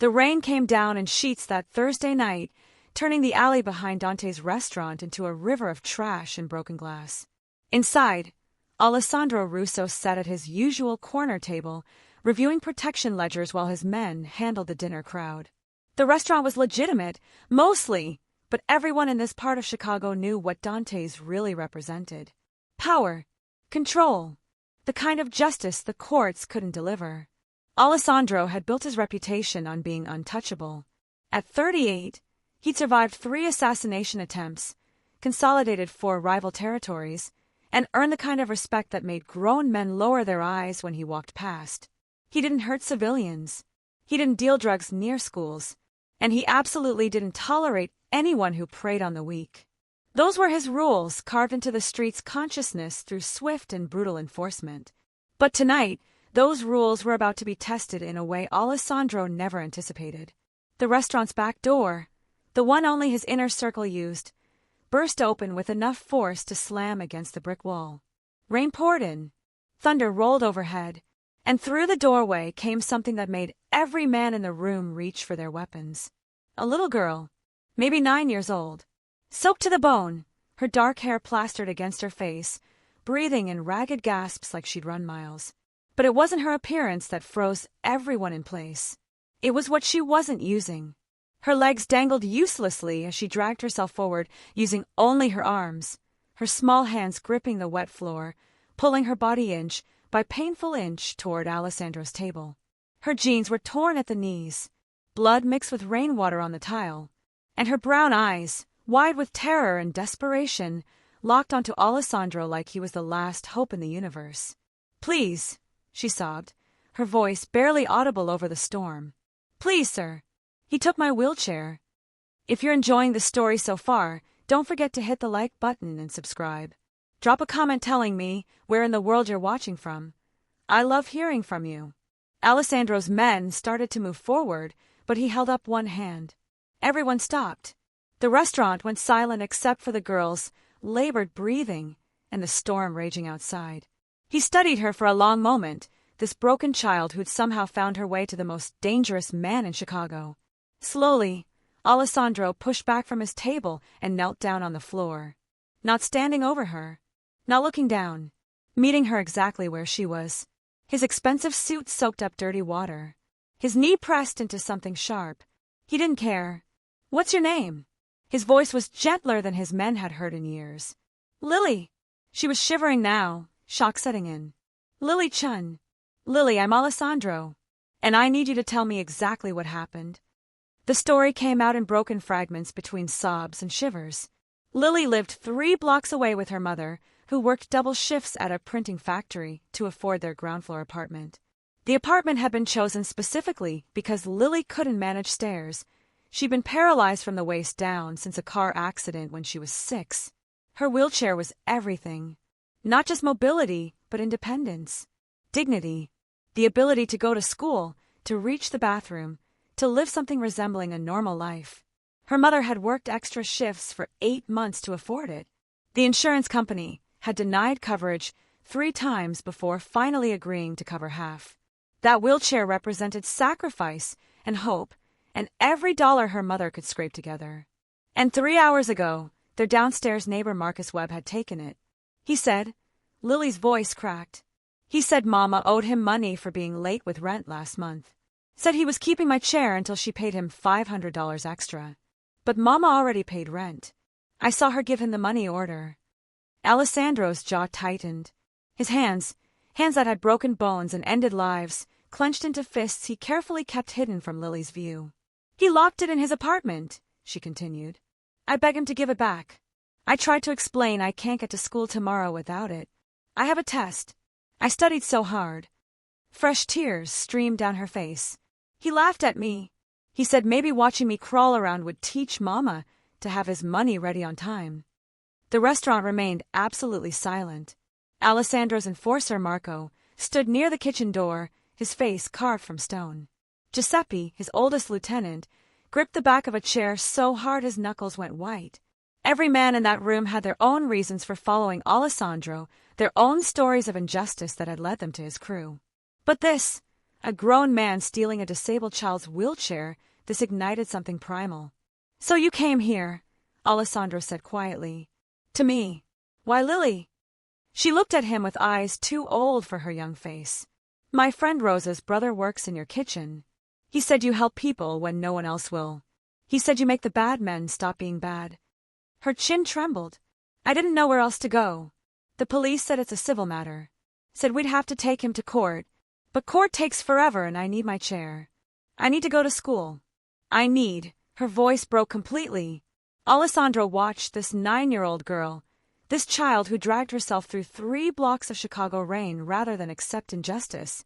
The rain came down in sheets that Thursday night, turning the alley behind Dante's restaurant into a river of trash and broken glass. Inside, Alessandro Russo sat at his usual corner table, reviewing protection ledgers while his men handled the dinner crowd. The restaurant was legitimate, mostly, but everyone in this part of Chicago knew what Dante's really represented. Power, control, the kind of justice the courts couldn't deliver. Alessandro had built his reputation on being untouchable. At 38, he'd survived 3 assassination attempts, consolidated 4 rival territories, and earned the kind of respect that made grown men lower their eyes when he walked past. He didn't hurt civilians. He didn't deal drugs near schools. And he absolutely didn't tolerate anyone who preyed on the weak. Those were his rules, carved into the street's consciousness through swift and brutal enforcement. But tonight, those rules were about to be tested in a way Alessandro never anticipated. The restaurant's back door, the one only his inner circle used, burst open with enough force to slam against the brick wall. Rain poured in, thunder rolled overhead, and through the doorway came something that made every man in the room reach for their weapons. A little girl, maybe 9 years old, soaked to the bone, her dark hair plastered against her face, breathing in ragged gasps like she'd run miles. But it wasn't her appearance that froze everyone in place. It was what she wasn't using. Her legs dangled uselessly as she dragged herself forward, using only her arms, her small hands gripping the wet floor, pulling her body inch by painful inch toward Alessandro's table. Her jeans were torn at the knees, blood mixed with rainwater on the tile, and her brown eyes, wide with terror and desperation, locked onto Alessandro like he was the last hope in the universe. "Please," she sobbed, her voice barely audible over the storm. "Please, sir." He took my wheelchair. If you're enjoying the story so far, don't forget to hit the like button and subscribe. Drop a comment telling me where in the world you're watching from. I love hearing from you. Alessandro's men started to move forward, but he held up one hand. Everyone stopped. The restaurant went silent except for the girls' labored breathing and the storm raging outside. He studied her for a long moment, this broken child who'd somehow found her way to the most dangerous man in Chicago. Slowly, Alessandro pushed back from his table and knelt down on the floor. Not standing over her, not looking down, meeting her exactly where she was. His expensive suit soaked up dirty water. His knee pressed into something sharp. He didn't care. "What's your name?" His voice was gentler than his men had heard in years. "Lily." She was shivering now, shock setting in. "Lily Chun." "Lily, I'm Alessandro. And I need you to tell me exactly what happened." The story came out in broken fragments between sobs and shivers. Lily lived 3 blocks away with her mother, who worked double shifts at a printing factory to afford their ground floor apartment. The apartment had been chosen specifically because Lily couldn't manage stairs. She'd been paralyzed from the waist down since a car accident when she was 6. Her wheelchair was everything. Not just mobility, but independence, dignity, the ability to go to school, to reach the bathroom, to live something resembling a normal life. Her mother had worked extra shifts for 8 months to afford it. The insurance company had denied coverage 3 times before finally agreeing to cover half. That wheelchair represented sacrifice and hope and every dollar her mother could scrape together. And 3 hours ago, their downstairs neighbor Marcus Webb had taken it. He said, Lily's voice cracked. He said Mama owed him money for being late with rent last month. Said he was keeping my chair until she paid him $500 extra. But Mama already paid rent. I saw her give him the money order. Alessandro's jaw tightened. His hands that had broken bones and ended lives, clenched into fists he carefully kept hidden from Lily's view. He locked it in his apartment, she continued. I begged him to give it back. I tried to explain I can't get to school tomorrow without it. I have a test. I studied so hard. Fresh tears streamed down her face. He laughed at me. He said maybe watching me crawl around would teach Mama to have his money ready on time. The restaurant remained absolutely silent. Alessandro's enforcer, Marco, stood near the kitchen door, his face carved from stone. Giuseppe, his oldest lieutenant, gripped the back of a chair so hard his knuckles went white. Every man in that room had their own reasons for following Alessandro, their own stories of injustice that had led them to his crew. But this, A grown man stealing a disabled child's wheelchair, this ignited something primal. "So you came here," Alessandro said quietly. "To me. Why, Lily?" She looked at him with eyes too old for her young face. "My friend Rosa's brother works in your kitchen. He said you help people when no one else will. He said you make the bad men stop being bad." Her chin trembled. "I didn't know where else to go. The police said it's a civil matter. Said we'd have to take him to court. But court takes forever and I need my chair. I need to go to school. I need—" Her voice broke completely. Alessandro watched this 9-year-old girl, this child who dragged herself through 3 blocks of Chicago rain rather than accept injustice,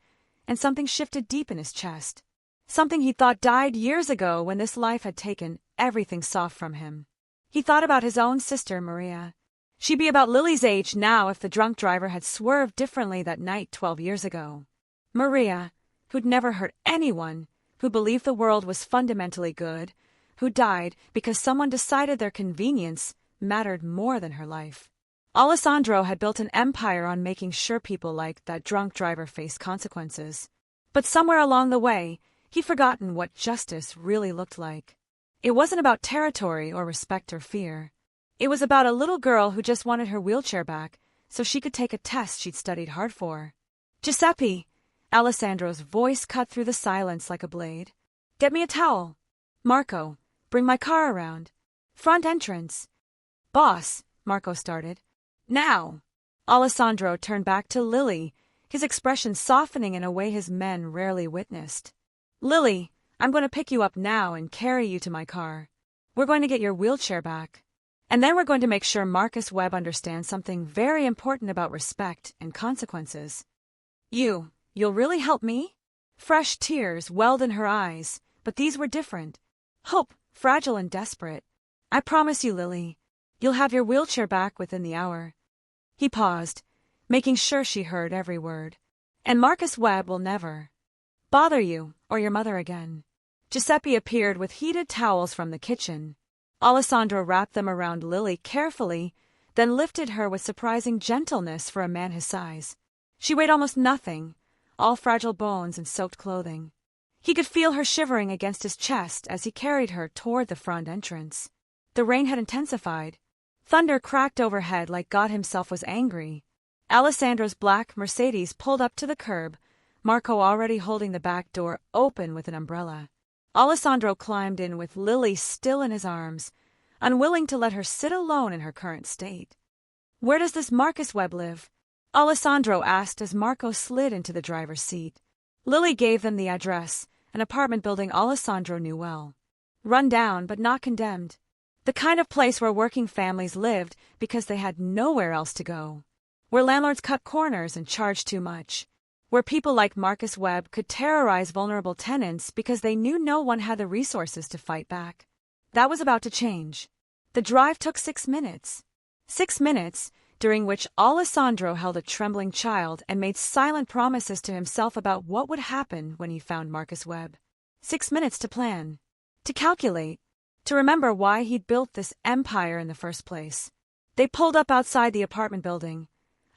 and something shifted deep in his chest. Something he thought died years ago when this life had taken everything soft from him. He thought about his own sister, Maria. She'd be about Lily's age now if the drunk driver had swerved differently that night 12 years ago. Maria, who'd never hurt anyone, who believed the world was fundamentally good, who died because someone decided their convenience mattered more than her life. Alessandro had built an empire on making sure people like that drunk driver faced consequences. But somewhere along the way, he'd forgotten what justice really looked like. It wasn't about territory or respect or fear. It was about a little girl who just wanted her wheelchair back so she could take a test she'd studied hard for. "Giuseppe," Alessandro's voice cut through the silence like a blade. "Get me a towel. Marco, bring my car around. Front entrance." "Boss," Marco started. "Now." Alessandro turned back to Lily, his expression softening in a way his men rarely witnessed. "Lily, I'm going to pick you up now and carry you to my car. We're going to get your wheelchair back. And then we're going to make sure Marcus Webb understands something very important about respect and consequences." You'll really help me?" Fresh tears welled in her eyes, but these were different. Hope, fragile and desperate. "I promise you, Lily, you'll have your wheelchair back within the hour." He paused, making sure she heard every word. "And Marcus Webb will never bother you or your mother again." Giuseppe appeared with heated towels from the kitchen. Alessandro wrapped them around Lily carefully, then lifted her with surprising gentleness for a man his size. She weighed almost nothing, all fragile bones and soaked clothing. He could feel her shivering against his chest as he carried her toward the front entrance. The rain had intensified. Thunder cracked overhead like God himself was angry. Alessandro's black Mercedes pulled up to the curb, Marco already holding the back door open with an umbrella. Alessandro climbed in with Lily still in his arms, unwilling to let her sit alone in her current state. "Where does this Marcus Webb live?" Alessandro asked as Marco slid into the driver's seat. Lily gave them the address, an apartment building Alessandro knew well. Run down but not condemned. The kind of place where working families lived because they had nowhere else to go. Where landlords cut corners and charged too much. Where people like Marcus Webb could terrorize vulnerable tenants because they knew no one had the resources to fight back. That was about to change. The drive took 6 minutes. 6 minutes, during which Alessandro held a trembling child and made silent promises to himself about what would happen when he found Marcus Webb. 6 minutes to plan, to calculate, to remember why he'd built this empire in the first place. They pulled up outside the apartment building,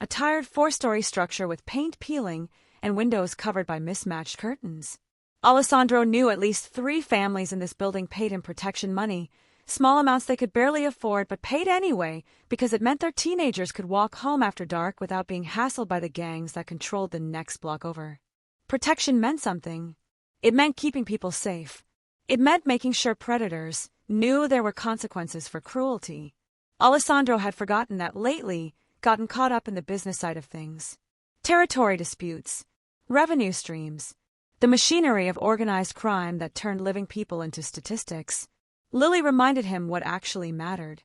a tired 4-story structure with paint peeling and windows covered by mismatched curtains. Alessandro knew at least 3 families in this building paid him protection money, small amounts they could barely afford but paid anyway because it meant their teenagers could walk home after dark without being hassled by the gangs that controlled the next block over. Protection meant something. It meant keeping people safe. It meant making sure predators knew there were consequences for cruelty. Alessandro had forgotten that lately, gotten caught up in the business side of things. Territory disputes, revenue streams, the machinery of organized crime that turned living people into statistics. Lily reminded him what actually mattered.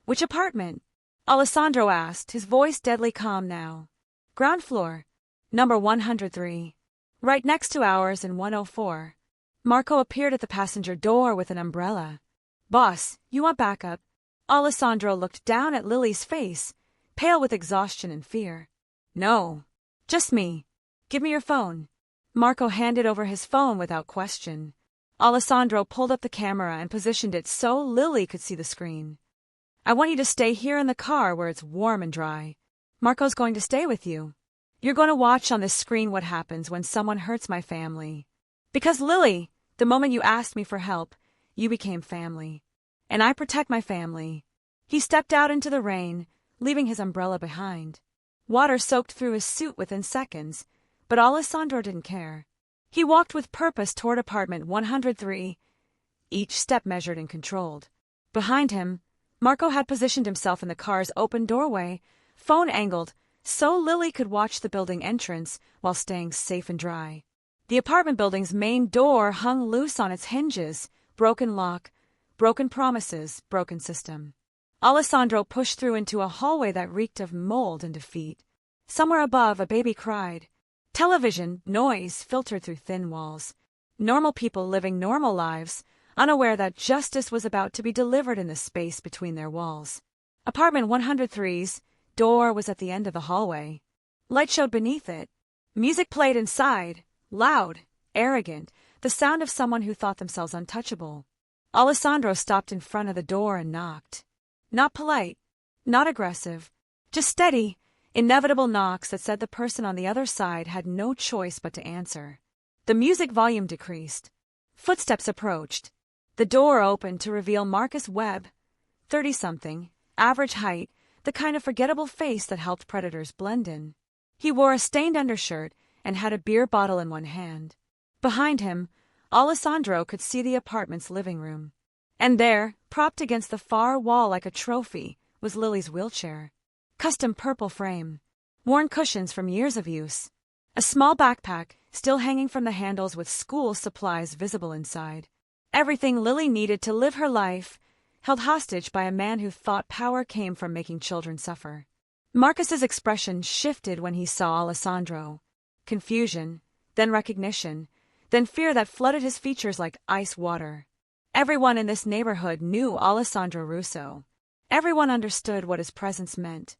"Which apartment?" Alessandro asked, his voice deadly calm now. "Ground floor. Number 103. Right next to ours in 104. Marco appeared at the passenger door with an umbrella. "Boss, you want backup?" Alessandro looked down at Lily's face, pale with exhaustion and fear. "No. Just me. Give me your phone." Marco handed over his phone without question. Alessandro pulled up the camera and positioned it so Lily could see the screen. "I want you to stay here in the car where it's warm and dry. Marco's going to stay with you. You're going to watch on this screen what happens when someone hurts my family. Because Lily, the moment you asked me for help, you became family. And I protect my family." He stepped out into the rain, leaving his umbrella behind. Water soaked through his suit within seconds, but Alessandro didn't care. He walked with purpose toward apartment 103, each step measured and controlled. Behind him, Marco had positioned himself in the car's open doorway, phone angled, so Lily could watch the building entrance while staying safe and dry. The apartment building's main door hung loose on its hinges, broken lock, broken promises, broken system. Alessandro pushed through into a hallway that reeked of mold and defeat. Somewhere above, a baby cried. Television, noise filtered through thin walls. Normal people living normal lives, unaware that justice was about to be delivered in the space between their walls. Apartment 103's door was at the end of the hallway. Light showed beneath it. Music played inside, loud, arrogant, the sound of someone who thought themselves untouchable. Alessandro stopped in front of the door and knocked. Not polite, not aggressive, just steady, inevitable knocks that said the person on the other side had no choice but to answer. The music volume decreased. Footsteps approached. The door opened to reveal Marcus Webb, 30-something, average height, the kind of forgettable face that helped predators blend in. He wore a stained undershirt and had a beer bottle in one hand. Behind him, Alessandro could see the apartment's living room. And there, propped against the far wall like a trophy, was Lily's wheelchair. Custom purple frame. Worn cushions from years of use. A small backpack, still hanging from the handles with school supplies visible inside. Everything Lily needed to live her life, held hostage by a man who thought power came from making children suffer. Marcus's expression shifted when he saw Alessandro. Confusion, then recognition, then fear that flooded his features like ice water. Everyone in this neighborhood knew Alessandro Russo. Everyone understood what his presence meant.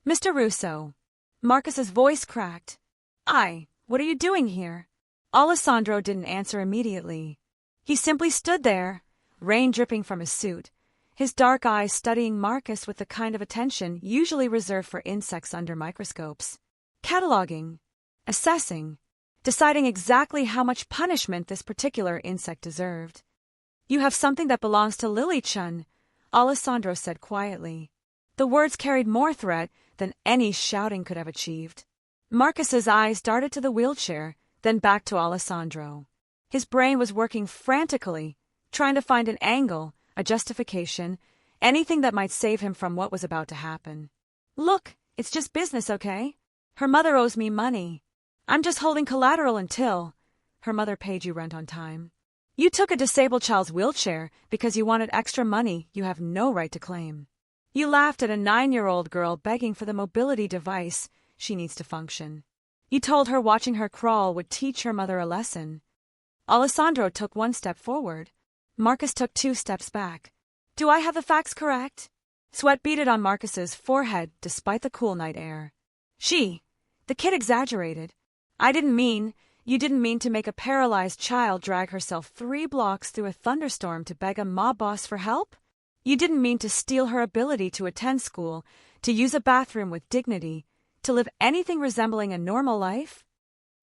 "Mr. Russo." Marcus's voice cracked. What are you doing here?" Alessandro didn't answer immediately. He simply stood there, rain dripping from his suit, his dark eyes studying Marcus with the kind of attention usually reserved for insects under microscopes. Cataloging, assessing, deciding exactly how much punishment this particular insect deserved. "You have something that belongs to Lily-chun," Alessandro said quietly. The words carried more threat than any shouting could have achieved. Marcus's eyes darted to the wheelchair, then back to Alessandro. His brain was working frantically, trying to find an angle, a justification, anything that might save him from what was about to happen. "Look, it's just business, okay? Her mother owes me money. I'm just holding collateral until her mother paid you rent on time. You took a disabled child's wheelchair because you wanted extra money you have no right to claim. You laughed at a 9-year-old girl begging for the mobility device she needs to function. You told her watching her crawl would teach her mother a lesson." Alessandro took 1 step forward. Marcus took 2 steps back. "Do I have the facts correct?" Sweat beaded on Marcus's forehead despite the cool night air. The kid exaggerated. You didn't mean to make a paralyzed child drag herself 3 blocks through a thunderstorm to beg a mob boss for help? You didn't mean to steal her ability to attend school, to use a bathroom with dignity, to live anything resembling a normal life?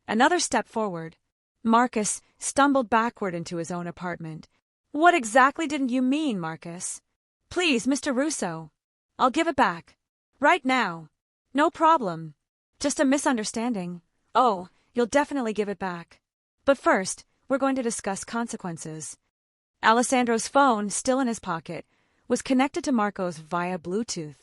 Another step forward. Marcus stumbled backward into his own apartment. "What exactly didn't you mean, Marcus?" "Please, Mr. Russo. I'll give it back. Right now. No problem. Just a misunderstanding. Oh, you'll definitely give it back. But first, we're going to discuss consequences." Alessandro's phone, still in his pocket, was connected to Marco's via Bluetooth.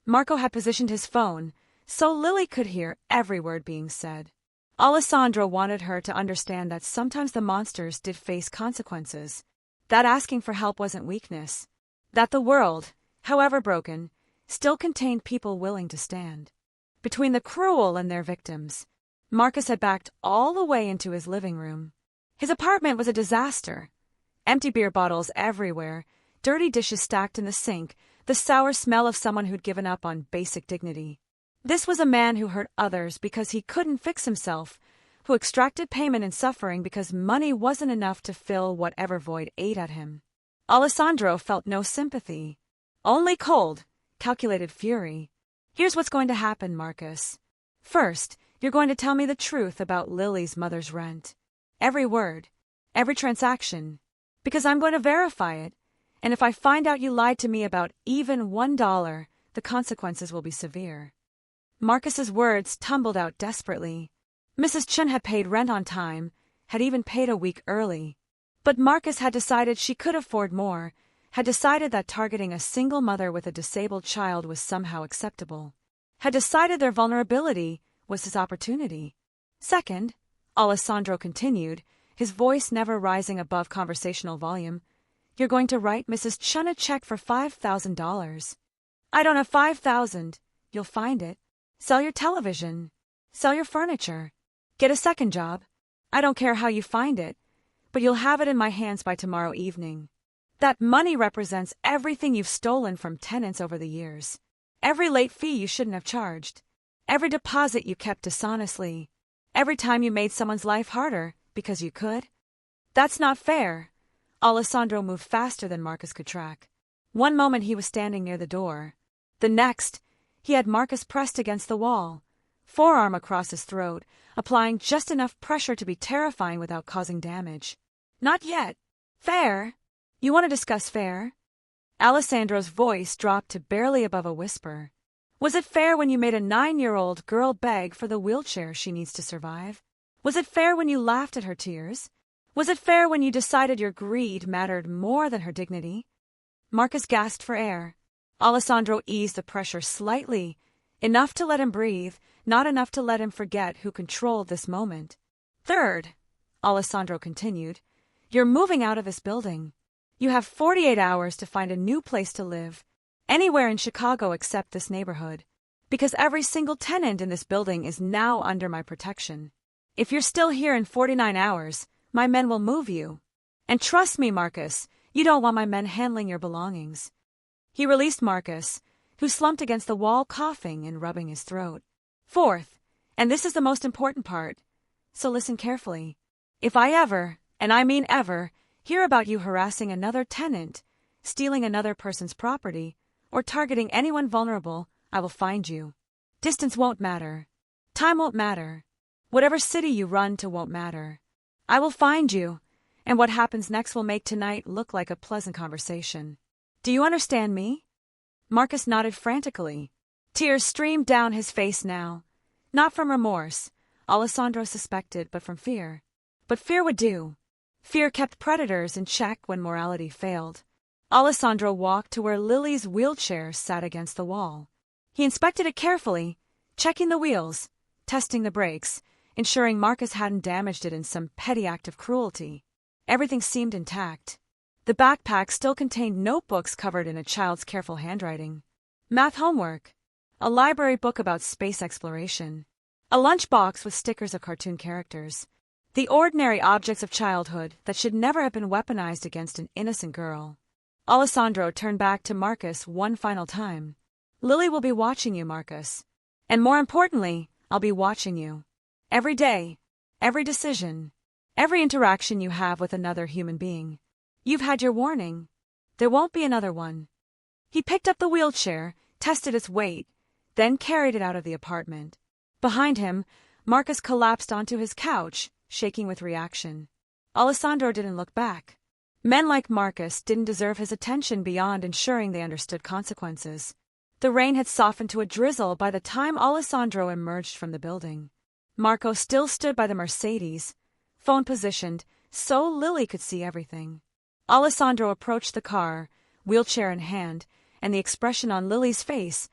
Marco had positioned his phone so Lily could hear every word being said. Alessandro wanted her to understand that sometimes the monsters did face consequences, that asking for help wasn't weakness, that the world, however broken, still contained people willing to stand. Between the cruel and their victims, Marcus had backed all the way into his living room. His apartment was a disaster. Empty beer bottles everywhere, dirty dishes stacked in the sink, the sour smell of someone who'd given up on basic dignity. This was a man who hurt others because he couldn't fix himself, who extracted payment and suffering because money wasn't enough to fill whatever void ate at him. Alessandro felt no sympathy, only cold, calculated fury. "Here's what's going to happen, Marcus. First, you're going to tell me the truth about Lily's mother's rent. Every word, every transaction, because I'm going to verify it, and if I find out you lied to me about even $1, the consequences will be severe. Marcus's words tumbled out desperately. Mrs. Chen had paid rent on time, had even paid a week early. But Marcus had decided she could afford more, had decided that targeting a single mother with a disabled child was somehow acceptable, had decided their vulnerability was his opportunity. Second, Alessandro continued, his voice never rising above conversational volume, you're going to write Mrs. Chen a check for $5,000. I don't have $5,000. You'll find it. Sell your television. Sell your furniture. Get a second job. I don't care how you find it, but you'll have it in my hands by tomorrow evening. That money represents everything you've stolen from tenants over the years. Every late fee you shouldn't have charged. Every deposit you kept dishonestly. Every time you made someone's life harder because you could. That's not fair. Alessandro moved faster than Marcus could track. One moment he was standing near the door. The next, he had Marcus pressed against the wall, forearm across his throat, applying just enough pressure to be terrifying without causing damage. Not yet. Fair? You want to discuss fair? Alessandro's voice dropped to barely above a whisper. Was it fair when you made a 9-year-old girl beg for the wheelchair she needs to survive? Was it fair when you laughed at her tears? Was it fair when you decided your greed mattered more than her dignity? Marcus gasped for air. Alessandro eased the pressure slightly, enough to let him breathe, not enough to let him forget who controlled this moment. Third, Alessandro continued, you're moving out of this building. You have 48 hours to find a new place to live, anywhere in Chicago except this neighborhood, because every single tenant in this building is now under my protection. If you're still here in 49 hours, my men will move you. And trust me, Marcus, you don't want my men handling your belongings. He released Marcus, who slumped against the wall coughing and rubbing his throat. Fourth, and this is the most important part, so listen carefully. If I ever, and I mean ever, hear about you harassing another tenant, stealing another person's property, or targeting anyone vulnerable, I will find you. Distance won't matter. Time won't matter. Whatever city you run to won't matter. I will find you, and what happens next will make tonight look like a pleasant conversation. Do you understand me? Marcus nodded frantically. Tears streamed down his face now. Not from remorse, Alessandro suspected, but from fear. But fear would do. Fear kept predators in check when morality failed. Alessandro walked to where Lily's wheelchair sat against the wall. He inspected it carefully, checking the wheels, testing the brakes, ensuring Marcus hadn't damaged it in some petty act of cruelty. Everything seemed intact. The backpack still contained notebooks covered in a child's careful handwriting, math homework, a library book about space exploration, a lunchbox with stickers of cartoon characters, the ordinary objects of childhood that should never have been weaponized against an innocent girl. Alessandro turned back to Marcus one final time. Lily will be watching you, Marcus. And more importantly, I'll be watching you. Every day, every decision, every interaction you have with another human being. You've had your warning. There won't be another one. He picked up the wheelchair, tested its weight, then carried it out of the apartment. Behind him, Marcus collapsed onto his couch, shaking with reaction. Alessandro didn't look back. Men like Marcus didn't deserve his attention beyond ensuring they understood consequences. The rain had softened to a drizzle by the time Alessandro emerged from the building. Marco still stood by the Mercedes, phone positioned, so Lily could see everything. Alessandro approached the car, wheelchair in hand, and the expression on Lily's face,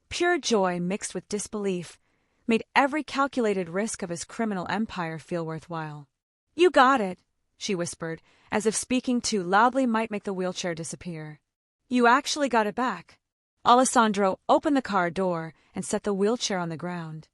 pure joy mixed with disbelief, made every calculated risk of his criminal empire feel worthwhile. You got it, she whispered, as if speaking too loudly might make the wheelchair disappear. You actually got it back. Alessandro opened the car door and set the wheelchair on the ground.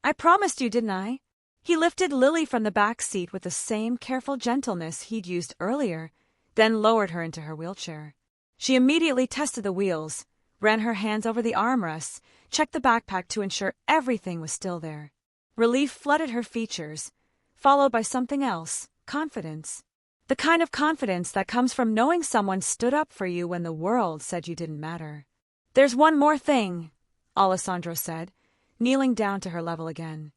I promised you, didn't I? He lifted Lily from the back seat with the same careful gentleness he'd used earlier, then lowered her into her wheelchair. She immediately tested the wheels, ran her hands over the armrests, checked the backpack to ensure everything was still there. Relief flooded her features, followed by something else, confidence. The kind of confidence that comes from knowing someone stood up for you when the world said you didn't matter. There's one more thing, Alessandro said, kneeling down to her level again.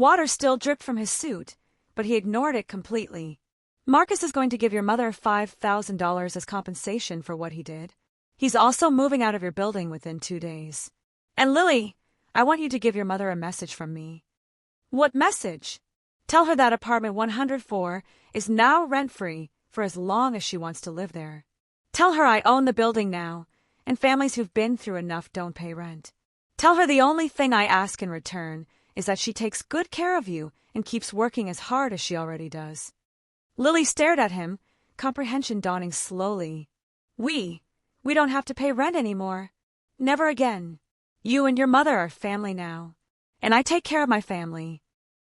Water still dripped from his suit, but he ignored it completely. Marcus is going to give your mother $5,000 as compensation for what he did. He's also moving out of your building within 2 days. And Lily, I want you to give your mother a message from me. What message? Tell her that apartment 104 is now rent-free for as long as she wants to live there. Tell her I own the building now, and families who've been through enough don't pay rent. Tell her the only thing I ask in return is that she takes good care of you and keeps working as hard as she already does. Lily stared at him, comprehension dawning slowly. We don't have to pay rent anymore. Never again. You and your mother are family now, and I take care of my family.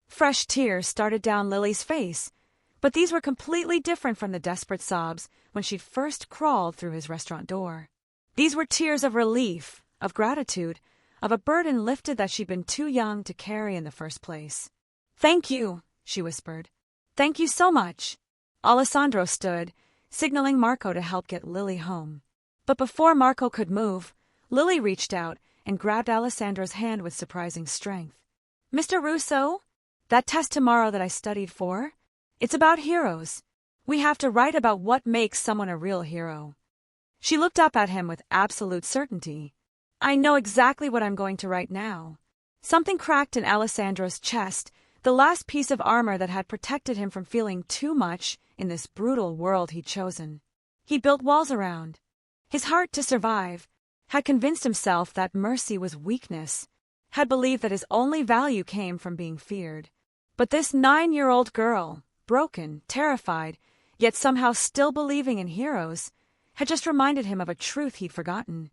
Fresh tears started down Lily's face, but these were completely different from the desperate sobs when she'd first crawled through his restaurant door. These were tears of relief, of gratitude, of a burden lifted that she'd been too young to carry in the first place. Thank you, she whispered. Thank you so much. Alessandro stood, signaling Marco to help get Lily home. But before Marco could move, Lily reached out and grabbed Alessandro's hand with surprising strength. Mr. Russo, that test tomorrow that I studied for, it's about heroes. We have to write about what makes someone a real hero. She looked up at him with absolute certainty. I know exactly what I'm going to write now. Something cracked in Alessandro's chest, the last piece of armor that had protected him from feeling too much in this brutal world he'd chosen. He'd built walls around his heart to survive, had convinced himself that mercy was weakness, had believed that his only value came from being feared. But this 9-year-old girl, broken, terrified, yet somehow still believing in heroes, had just reminded him of a truth he'd forgotten.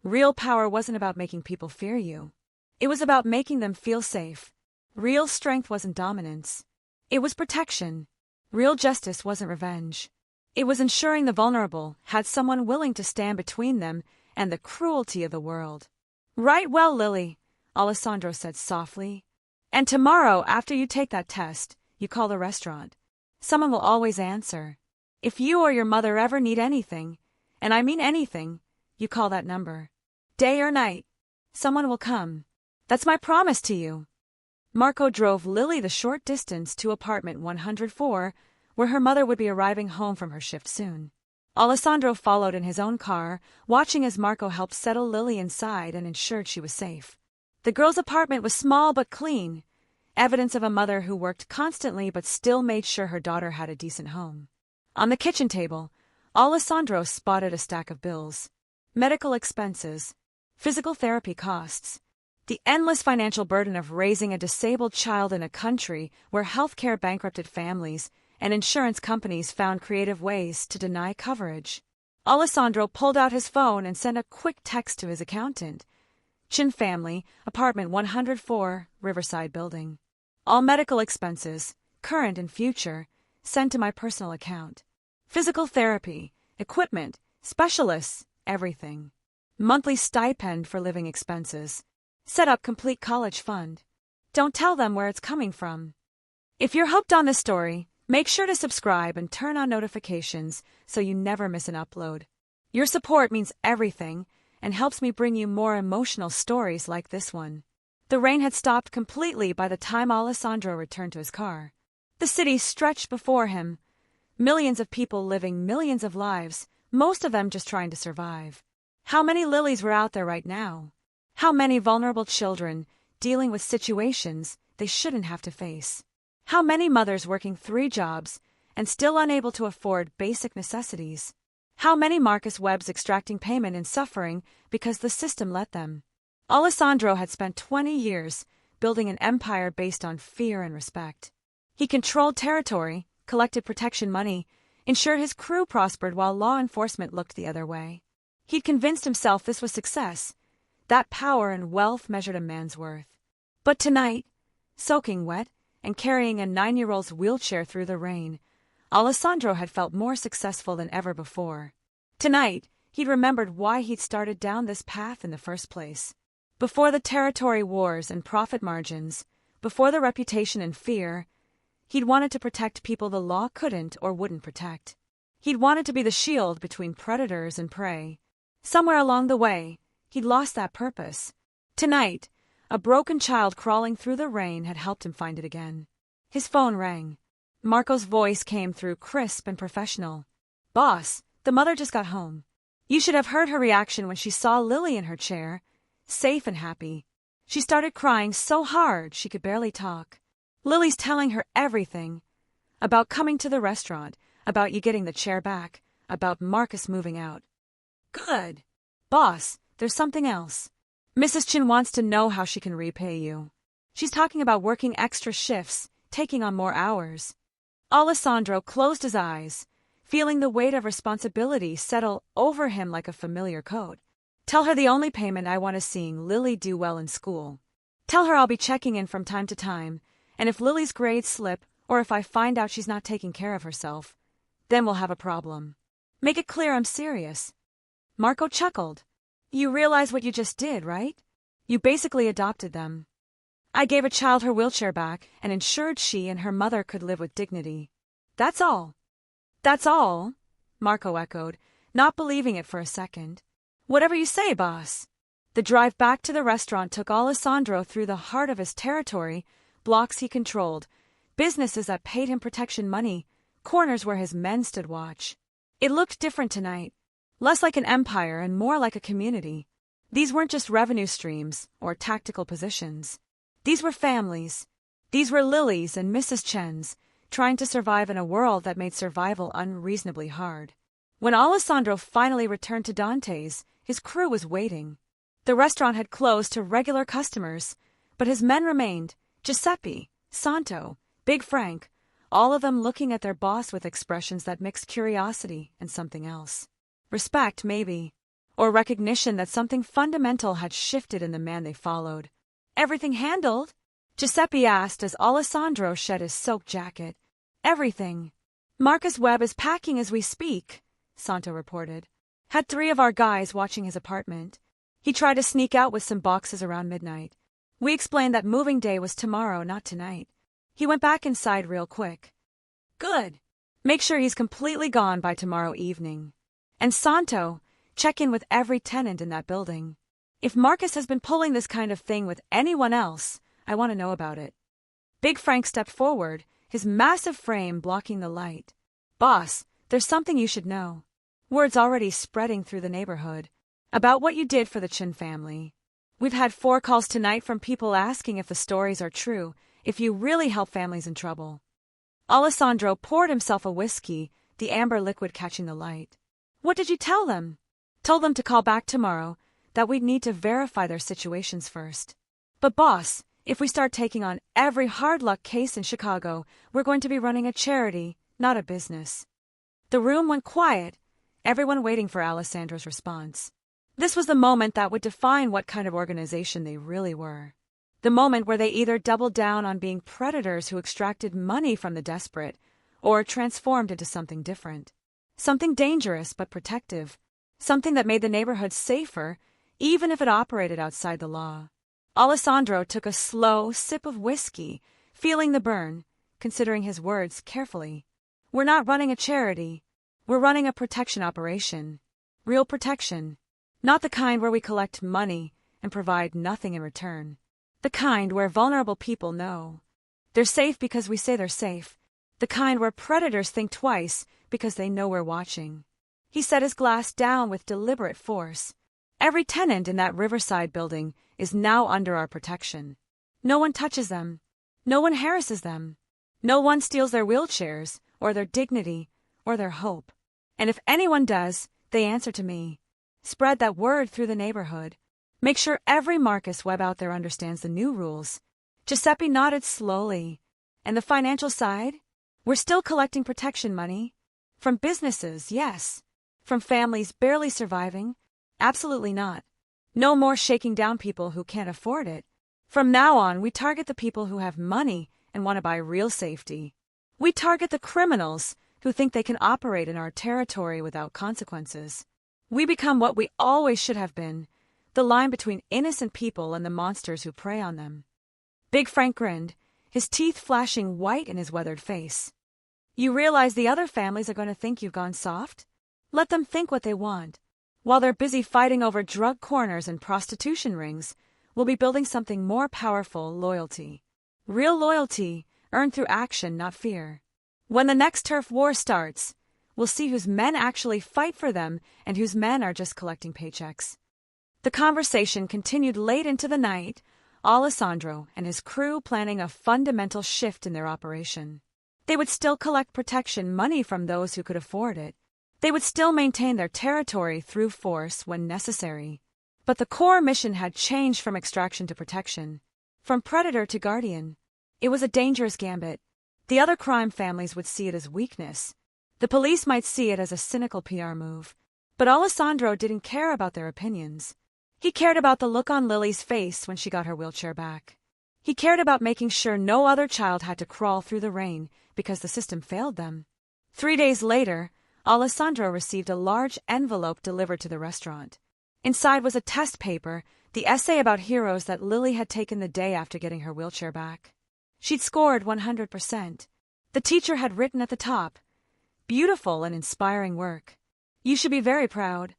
Real power wasn't about making people fear you. It was about making them feel safe. Real strength wasn't dominance. It was protection. Real justice wasn't revenge. It was ensuring the vulnerable had someone willing to stand between them and the cruelty of the world. Right well, Lily, Alessandro said softly. And tomorrow, after you take that test, you call the restaurant. Someone will always answer. If you or your mother ever need anything, and I mean anything, you call that number. Day or night, someone will come. That's my promise to you. Marco drove Lily the short distance to apartment 104, where her mother would be arriving home from her shift soon. Alessandro followed in his own car, watching as Marco helped settle Lily inside and ensured she was safe. The girl's apartment was small but clean, evidence of a mother who worked constantly but still made sure her daughter had a decent home. On the kitchen table, Alessandro spotted a stack of bills. Medical expenses, physical therapy costs, the endless financial burden of raising a disabled child in a country where healthcare bankrupted families and insurance companies found creative ways to deny coverage. Alessandro pulled out his phone and sent a quick text to his accountant. Chin family, apartment 104, Riverside Building. All medical expenses, current and future, sent to my personal account. Physical therapy, equipment, specialists, everything. Monthly stipend for living expenses. Set up complete college fund. Don't tell them where it's coming from. If you're hooked on this story, make sure to subscribe and turn on notifications so you never miss an upload. Your support means everything and helps me bring you more emotional stories like this one. The rain had stopped completely by the time Alessandro returned to his car. The city stretched before him. Millions of people living millions of lives, most of them just trying to survive. How many Lilies were out there right now? How many vulnerable children dealing with situations they shouldn't have to face? How many mothers working 3 jobs and still unable to afford basic necessities? How many Marcus Webbs extracting payment and suffering because the system let them? Alessandro had spent 20 years building an empire based on fear and respect. He controlled territory, collected protection money, ensured his crew prospered while law enforcement looked the other way. He'd convinced himself this was success, that power and wealth measured a man's worth. But tonight, soaking wet and carrying a 9-year-old's wheelchair through the rain, Alessandro had felt more successful than ever before. Tonight, he'd remembered why he'd started down this path in the first place. Before the territory wars and profit margins, before the reputation and fear, he'd wanted to protect people the law couldn't or wouldn't protect. He'd wanted to be the shield between predators and prey. Somewhere along the way, he'd lost that purpose. Tonight, A broken child crawling through the rain had helped him find it again. His phone rang. Marco's voice came through crisp and professional. "Boss, the mother just got home. You should have heard her reaction when she saw Lily in her chair, safe and happy. She started crying so hard she could barely talk. Lily's telling her everything. About coming to the restaurant, about you getting the chair back, about Marcus moving out." "Good. Boss, there's something else. Mrs. Chin wants to know how she can repay you. She's talking about working extra shifts, taking on more hours." Alessandro closed his eyes, feeling the weight of responsibility settle over him like a familiar coat. "Tell her the only payment I want is seeing Lily do well in school. Tell her I'll be checking in from time to time, and if Lily's grades slip or if I find out she's not taking care of herself, then we'll have a problem. Make it clear I'm serious." Marco chuckled. "You realize what you just did, right? You basically adopted them. I gave a child her wheelchair back and ensured she and her mother could live with dignity. That's all." "That's all?" Marco echoed, not believing it for a second. "Whatever you say, boss." The drive back to the restaurant took Alessandro through the heart of his territory, blocks he controlled, businesses that paid him protection money, corners where his men stood watch. It looked different tonight, less like an empire and more like a community. These weren't just revenue streams or tactical positions. These were families. These were Lily's and Mrs. Chen's, trying to survive in a world that made survival unreasonably hard. When Alessandro finally returned to Dante's, his crew was waiting. The restaurant had closed to regular customers, but his men remained: Giuseppe, Santo, Big Frank, all of them looking at their boss with expressions that mixed curiosity and something else. Respect, maybe, or recognition that something fundamental had shifted in the man they followed. "Everything handled?" Giuseppe asked as Alessandro shed his silk jacket. "Everything. Marcus Webb is packing as we speak," Santo reported. "Had 3 of our guys watching his apartment. He tried to sneak out with some boxes around midnight. We explained that moving day was tomorrow, not tonight. He went back inside real quick." "Good. Make sure he's completely gone by tomorrow evening. And Santo, check in with every tenant in that building. If Marcus has been pulling this kind of thing with anyone else, I want to know about it." Big Frank stepped forward, his massive frame blocking the light. "Boss, there's something you should know. Word's already spreading through the neighborhood about what you did for the Chin family. We've had 4 calls tonight from people asking if the stories are true, if you really help families in trouble." Alessandro poured himself a whiskey, the amber liquid catching the light. "What did you tell them?" "Told them to call back tomorrow, that we'd need to verify their situations first. But boss, if we start taking on every hard-luck case in Chicago, we're going to be running a charity, not a business." The room went quiet, everyone waiting for Alessandro's response. This was the moment that would define what kind of organization they really were. The moment where they either doubled down on being predators who extracted money from the desperate, or transformed into something different. Something dangerous but protective. Something that made the neighborhood safer, even if it operated outside the law. Alessandro took a slow sip of whiskey, feeling the burn, considering his words carefully. "We're not running a charity. We're running a protection operation. Real protection. Not the kind where we collect money and provide nothing in return. The kind where vulnerable people know they're safe because we say they're safe. The kind where predators think twice because they know we're watching." He set his glass down with deliberate force. "Every tenant in that Riverside building is now under our protection. No one touches them. No one harasses them. No one steals their wheelchairs, or their dignity, or their hope. And if anyone does, they answer to me. Spread that word through the neighborhood. Make sure every Marcus Webb out there understands the new rules." Giuseppe nodded slowly. "And the financial side? We're still collecting protection money. From businesses, yes. From families barely surviving? Absolutely not. No more shaking down people who can't afford it. From now on, we target the people who have money and want to buy real safety. We target the criminals who think they can operate in our territory without consequences. We become what we always should have been, the line between innocent people and the monsters who prey on them." Big Frank grinned, his teeth flashing white in his weathered face. "You realize the other families are going to think you've gone soft? Let them think what they want. While they're busy fighting over drug corners and prostitution rings, we'll be building something more powerful: loyalty. Real loyalty, earned through action, not fear. When the next turf war starts, we'll see whose men actually fight for them and whose men are just collecting paychecks. The conversation continued late into the night, Alessandro and his crew planning a fundamental shift in their operation. They would still collect protection money from those who could afford it. They would still maintain their territory through force when necessary. But the core mission had changed from extraction to protection, from predator to guardian. It was a dangerous gambit. The other crime families would see it as weakness. The police might see it as a cynical PR move. But Alessandro didn't care about their opinions. He cared about the look on Lily's face when she got her wheelchair back. He cared about making sure no other child had to crawl through the rain because the system failed them. 3 days later, Alessandro received a large envelope delivered to the restaurant. Inside was a test paper, the essay about heroes that Lily had taken the day after getting her wheelchair back. She'd scored 100%. The teacher had written at the top, "Beautiful and inspiring work. You should be very proud."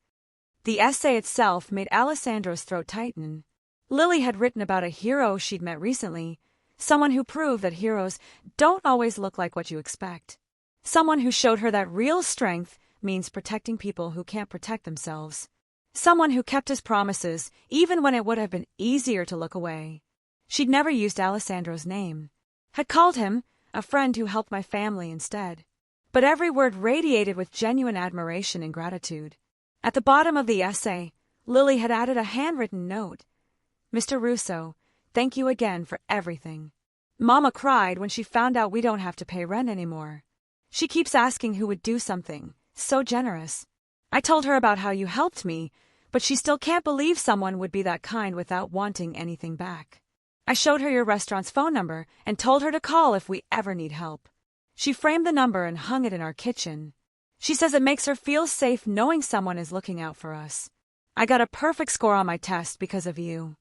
The essay itself made Alessandro's throat tighten. Lily had written about a hero she'd met recently, someone who proved that heroes don't always look like what you expect. Someone who showed her that real strength means protecting people who can't protect themselves. Someone who kept his promises even when it would have been easier to look away. She'd never used Alessandro's name. Had called him a friend who helped my family instead. But every word radiated with genuine admiration and gratitude. At the bottom of the essay, Lily had added a handwritten note. "Mr. Russo, thank you again for everything. Mama cried when she found out we don't have to pay rent anymore. She keeps asking who would do something so generous. I told her about how you helped me, but she still can't believe someone would be that kind without wanting anything back. I showed her your restaurant's phone number and told her to call if we ever need help. She framed the number and hung it in our kitchen. She says it makes her feel safe knowing someone is looking out for us. I got a perfect score on my test because of you.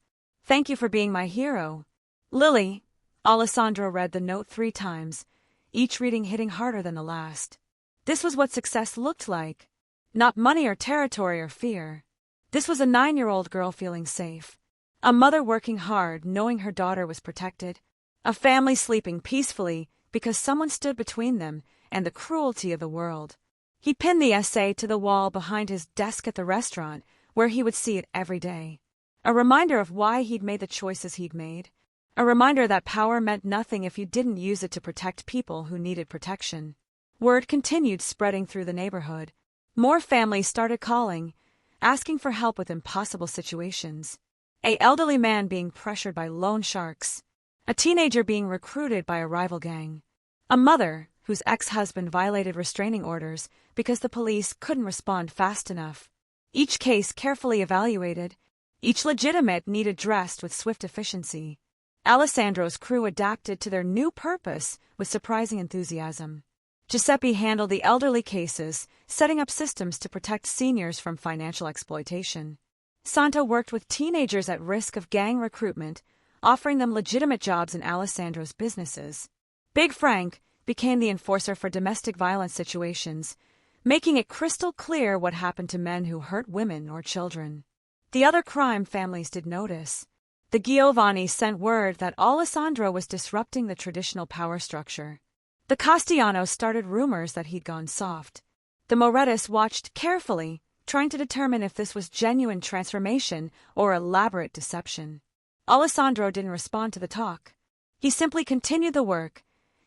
Thank you for being my hero. Lily." Alessandro read the note 3 times, each reading hitting harder than the last. This was what success looked like. Not money or territory or fear. This was a 9-year-old girl feeling safe. A mother working hard knowing her daughter was protected. A family sleeping peacefully because someone stood between them and the cruelty of the world. He pinned the essay to the wall behind his desk at the restaurant, where he would see it every day. A reminder of why he'd made the choices he'd made. A reminder that power meant nothing if you didn't use it to protect people who needed protection. Word continued spreading through the neighborhood. More families started calling, asking for help with impossible situations. An elderly man being pressured by loan sharks. A teenager being recruited by a rival gang. A mother whose ex-husband violated restraining orders because the police couldn't respond fast enough. Each case carefully evaluated, each legitimate need addressed with swift efficiency. Alessandro's crew adapted to their new purpose with surprising enthusiasm. Giuseppe handled the elderly cases, setting up systems to protect seniors from financial exploitation. Santa worked with teenagers at risk of gang recruitment, offering them legitimate jobs in Alessandro's businesses. Big Frank became the enforcer for domestic violence situations, making it crystal clear what happened to men who hurt women or children. The other crime families did notice. The Giovanni sent word that Alessandro was disrupting the traditional power structure. The Castellanos started rumors that he'd gone soft. The Morettis watched carefully, trying to determine if this was genuine transformation or elaborate deception. Alessandro didn't respond to the talk. He simply continued the work,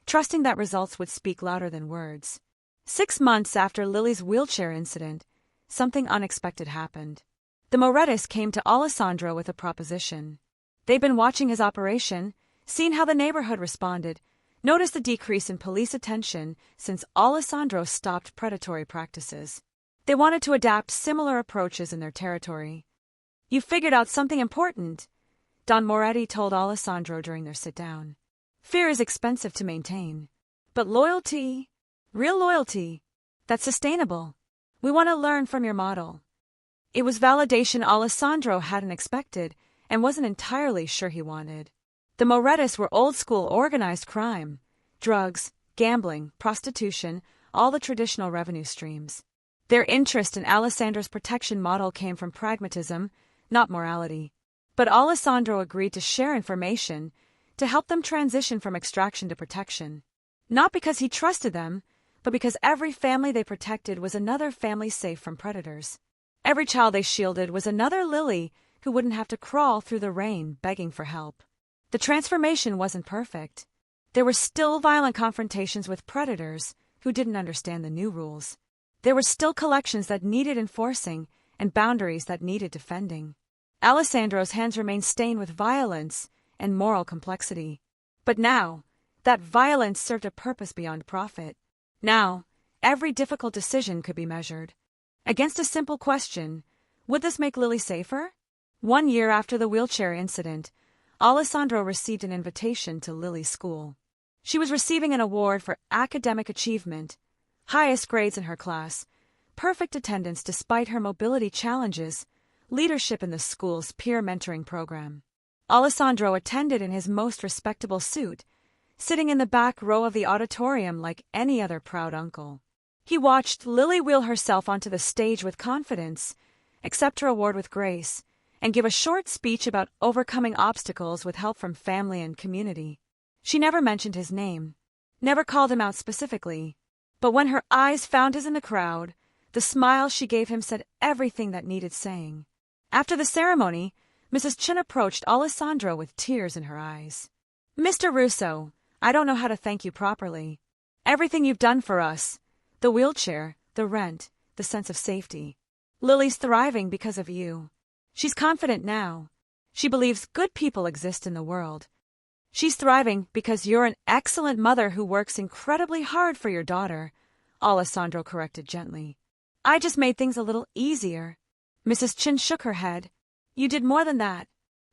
trusting that results would speak louder than words. 6 months after Lily's wheelchair incident, something unexpected happened. The Morettis came to Alessandro with a proposition. They'd been watching his operation, seen how the neighborhood responded, noticed the decrease in police attention since Alessandro stopped predatory practices. They wanted to adapt similar approaches in their territory. "You figured out something important," Don Moretti told Alessandro during their sit-down. "Fear is expensive to maintain. But loyalty, real loyalty, that's sustainable. We want to learn from your model." It was validation Alessandro hadn't expected and wasn't entirely sure he wanted. The Morettis were old-school organized crime. Drugs, gambling, prostitution, all the traditional revenue streams. Their interest in Alessandro's protection model came from pragmatism, not morality. But Alessandro agreed to share information to help them transition from extraction to protection. Not because he trusted them, but because every family they protected was another family safe from predators. Every child they shielded was another Lily who wouldn't have to crawl through the rain begging for help. The transformation wasn't perfect. There were still violent confrontations with predators who didn't understand the new rules. There were still collections that needed enforcing and boundaries that needed defending. Alessandro's hands remained stained with violence and moral complexity. But now, that violence served a purpose beyond profit. Now, every difficult decision could be measured against a simple question: would this make Lily safer? 1 year after the wheelchair incident, Alessandro received an invitation to Lily's school. She was receiving an award for academic achievement, highest grades in her class, perfect attendance despite her mobility challenges, leadership in the school's peer mentoring program. Alessandro attended in his most respectable suit, sitting in the back row of the auditorium like any other proud uncle. He watched Lily wheel herself onto the stage with confidence, accept her award with grace, and give a short speech about overcoming obstacles with help from family and community. She never mentioned his name, never called him out specifically, but when her eyes found his in the crowd, the smile she gave him said everything that needed saying. After the ceremony, Mrs. Chin approached Alessandro with tears in her eyes. "Mr. Russo, I don't know how to thank you properly. Everything you've done for us, the wheelchair, the rent, the sense of safety. Lily's thriving because of you. She's confident now. She believes good people exist in the world. She's thriving because you're an excellent mother who works incredibly hard for your daughter," Alessandro corrected gently. "I just made things a little easier." Mrs. Chin shook her head. "You did more than that.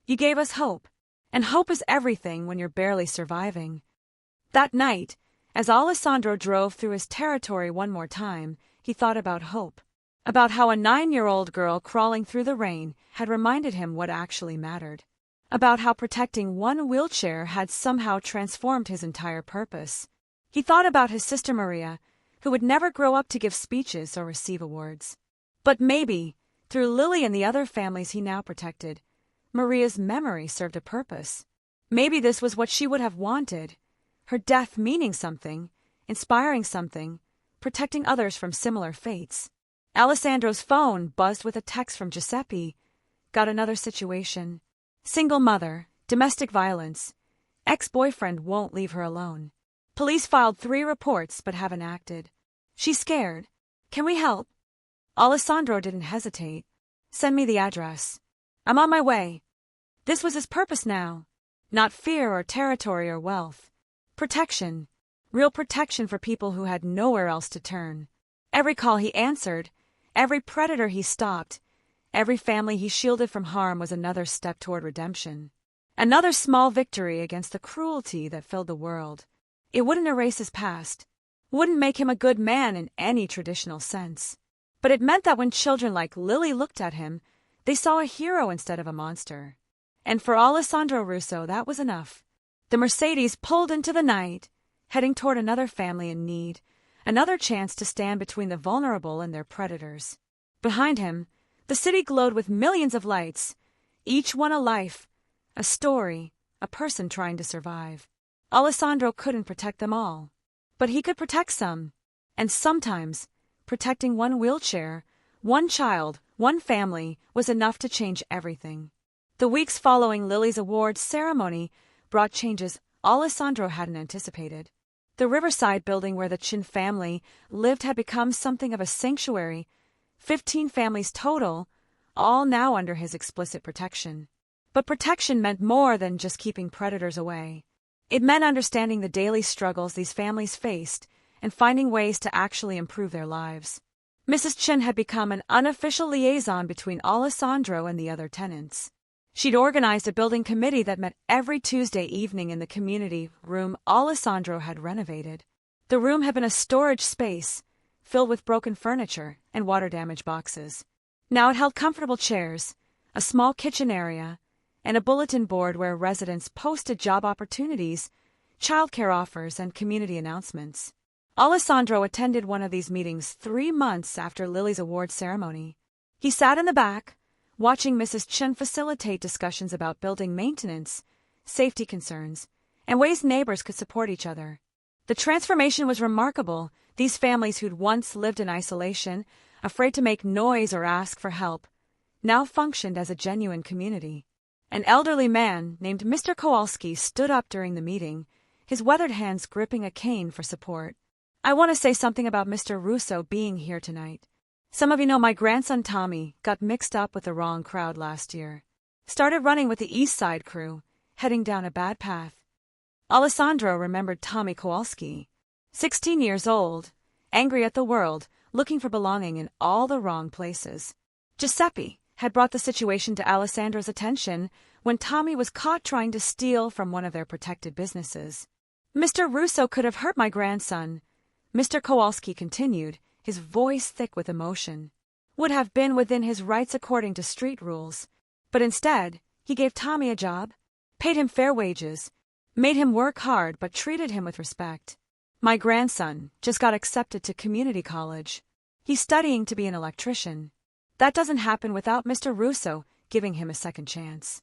You gave us hope, and hope is everything when you're barely surviving." That night, as Alessandro drove through his territory one more time, he thought about hope, about how a 9-year-old girl crawling through the rain had reminded him what actually mattered, about how protecting one wheelchair had somehow transformed his entire purpose. He thought about his sister Maria, who would never grow up to give speeches or receive awards. But maybe, through Lily and the other families he now protected, Maria's memory served a purpose. Maybe this was what she would have wanted, her death meaning something, inspiring something, protecting others from similar fates. Alessandro's phone buzzed with a text from Giuseppe. Got another situation. Single mother, domestic violence. Ex-boyfriend won't leave her alone. Police filed 3 reports but haven't acted. She's scared. Can we help? Alessandro didn't hesitate. Send me the address. I'm on my way. This was his purpose now. Not fear or territory or wealth. Protection. Real protection for people who had nowhere else to turn. Every call he answered, every predator he stopped, every family he shielded from harm was another step toward redemption. Another small victory against the cruelty that filled the world. It wouldn't erase his past, wouldn't make him a good man in any traditional sense. But it meant that when children like Lily looked at him, they saw a hero instead of a monster. And for Alessandro Russo, that was enough. The Mercedes pulled into the night, heading toward another family in need, another chance to stand between the vulnerable and their predators. Behind him, the city glowed with millions of lights, each one a life, a story, a person trying to survive. Alessandro couldn't protect them all, but he could protect some. And sometimes, protecting one wheelchair, one child, one family was enough to change everything. The weeks following Lily's awards ceremony brought changes Alessandro hadn't anticipated. The riverside building where the Chin family lived had become something of a sanctuary, 15 families total, all now under his explicit protection. But protection meant more than just keeping predators away. It meant understanding the daily struggles these families faced and finding ways to actually improve their lives. Mrs. Chin had become an unofficial liaison between Alessandro and the other tenants. She'd organized a building committee that met every Tuesday evening in the community room Alessandro had renovated. The room had been a storage space, filled with broken furniture and water-damaged boxes. Now it held comfortable chairs, a small kitchen area, and a bulletin board where residents posted job opportunities, childcare offers, and community announcements. Alessandro attended one of these meetings 3 months after Lily's award ceremony. He sat in the back, watching Mrs. Chen facilitate discussions about building maintenance, safety concerns, and ways neighbors could support each other. The transformation was remarkable. These families who'd once lived in isolation, afraid to make noise or ask for help, now functioned as a genuine community. An elderly man named Mr. Kowalski stood up during the meeting, his weathered hands gripping a cane for support. I want to say something about Mr. Russo being here tonight. Some of you know my grandson Tommy got mixed up with the wrong crowd last year. Started running with the East Side crew, heading down a bad path. Alessandro remembered Tommy Kowalski, 16 years old, angry at the world, looking for belonging in all the wrong places. Giuseppe had brought the situation to Alessandro's attention when Tommy was caught trying to steal from one of their protected businesses. Mr. Russo could have hurt my grandson, Mr. Kowalski continued, his voice thick with emotion. Would have been within his rights according to street rules, but instead, he gave Tommy a job, paid him fair wages, made him work hard but treated him with respect. My grandson just got accepted to community college. He's studying to be an electrician. That doesn't happen without Mr. Russo giving him a second chance.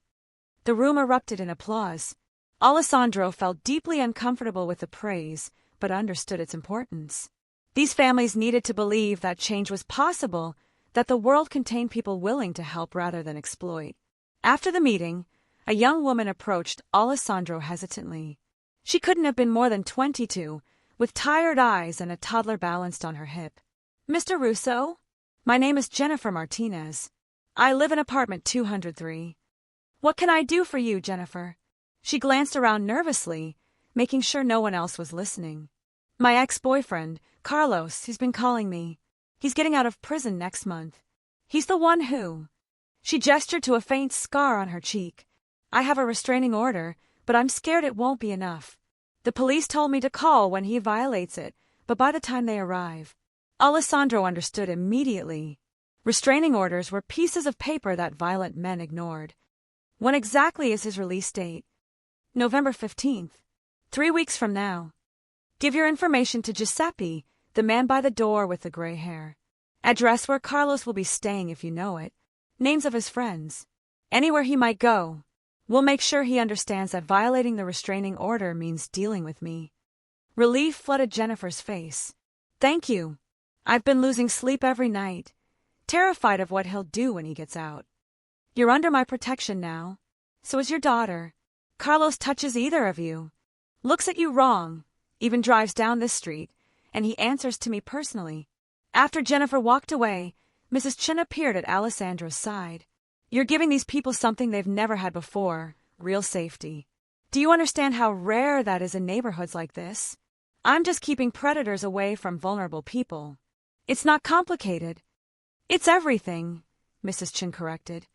The room erupted in applause. Alessandro felt deeply uncomfortable with the praise, but understood its importance. These families needed to believe that change was possible, that the world contained people willing to help rather than exploit. After the meeting, a young woman approached Alessandro hesitantly. She couldn't have been more than 22, with tired eyes and a toddler balanced on her hip. Mr. Russo? My name is Jennifer Martinez. I live in apartment 203. What can I do for you, Jennifer? She glanced around nervously, making sure no one else was listening. My ex-boyfriend, Carlos, he's been calling me. He's getting out of prison next month. He's the one who... She gestured to a faint scar on her cheek. I have a restraining order, but I'm scared it won't be enough. The police told me to call when he violates it, but by the time they arrive... Alessandro understood immediately. Restraining orders were pieces of paper that violent men ignored. When exactly is his release date? November 15th. 3 weeks from now. Give your information to Giuseppe, the man by the door with the gray hair. Address where Carlos will be staying if you know it. Names of his friends. Anywhere he might go. We'll make sure he understands that violating the restraining order means dealing with me. Relief flooded Jennifer's face. Thank you. I've been losing sleep every night, terrified of what he'll do when he gets out. You're under my protection now. So is your daughter. Carlos touches either of you. Looks at you wrong, even drives down this street, and he answers to me personally. After Jennifer walked away, Mrs. Chen appeared at Alessandro's side. You're giving these people something they've never had before, real safety. Do you understand how rare that is in neighborhoods like this? I'm just keeping predators away from vulnerable people. It's not complicated. It's everything, Mrs. Chen corrected.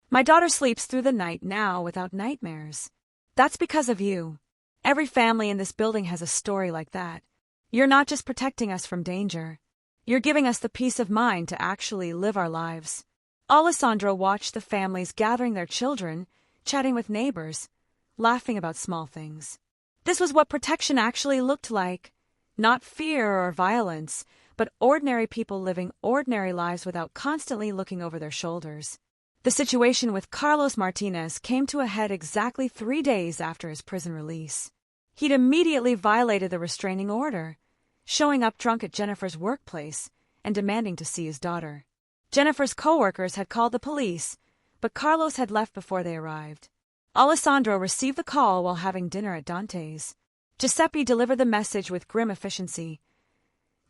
My daughter sleeps through the night now without nightmares. That's because of you. Every family in this building has a story like that. You're not just protecting us from danger. You're giving us the peace of mind to actually live our lives. Alessandro watched the families gathering their children, chatting with neighbors, laughing about small things. This was what protection actually looked like. Not fear or violence, but ordinary people living ordinary lives without constantly looking over their shoulders. The situation with Carlos Martinez came to a head exactly 3 days after his prison release. He'd immediately violated the restraining order, showing up drunk at Jennifer's workplace and demanding to see his daughter. Jennifer's co-workers had called the police, but Carlos had left before they arrived. Alessandro received the call while having dinner at Dante's. Giuseppe delivered the message with grim efficiency.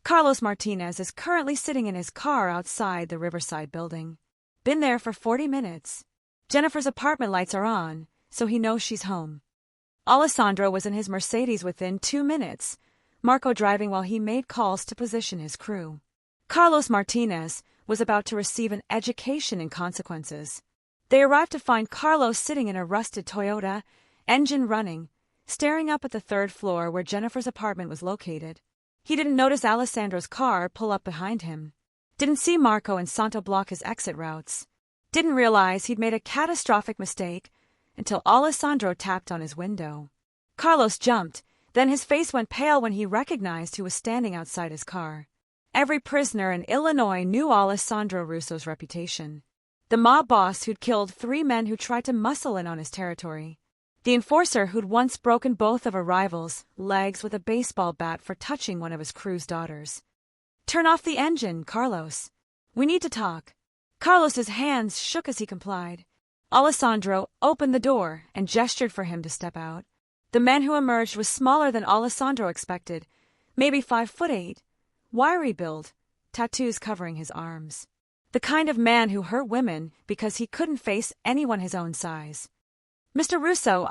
Carlos Martinez is currently sitting in his car outside the Riverside building. Been there for 40 minutes. Jennifer's apartment lights are on, so he knows she's home. Alessandro was in his Mercedes within 2 minutes, Marco driving while he made calls to position his crew. Carlos Martinez was about to receive an education in consequences. They arrived to find Carlos sitting in a rusted Toyota, engine running, staring up at the 3rd floor where Jennifer's apartment was located. He didn't notice Alessandro's car pull up behind him. Didn't see Marco and Santo block his exit routes. Didn't realize he'd made a catastrophic mistake until Alessandro tapped on his window. Carlos jumped, then his face went pale when he recognized who was standing outside his car. Every prisoner in Illinois knew Alessandro Russo's reputation. The mob boss who'd killed 3 men who tried to muscle in on his territory. The enforcer who'd once broken both of a rival's legs with a baseball bat for touching one of his crew's daughters. "Turn off the engine, Carlos. We need to talk." Carlos's hands shook as he complied. Alessandro opened the door and gestured for him to step out. The man who emerged was smaller than Alessandro expected, maybe 5'8", wiry build, tattoos covering his arms. The kind of man who hurt women because he couldn't face anyone his own size. "Mr. Russo,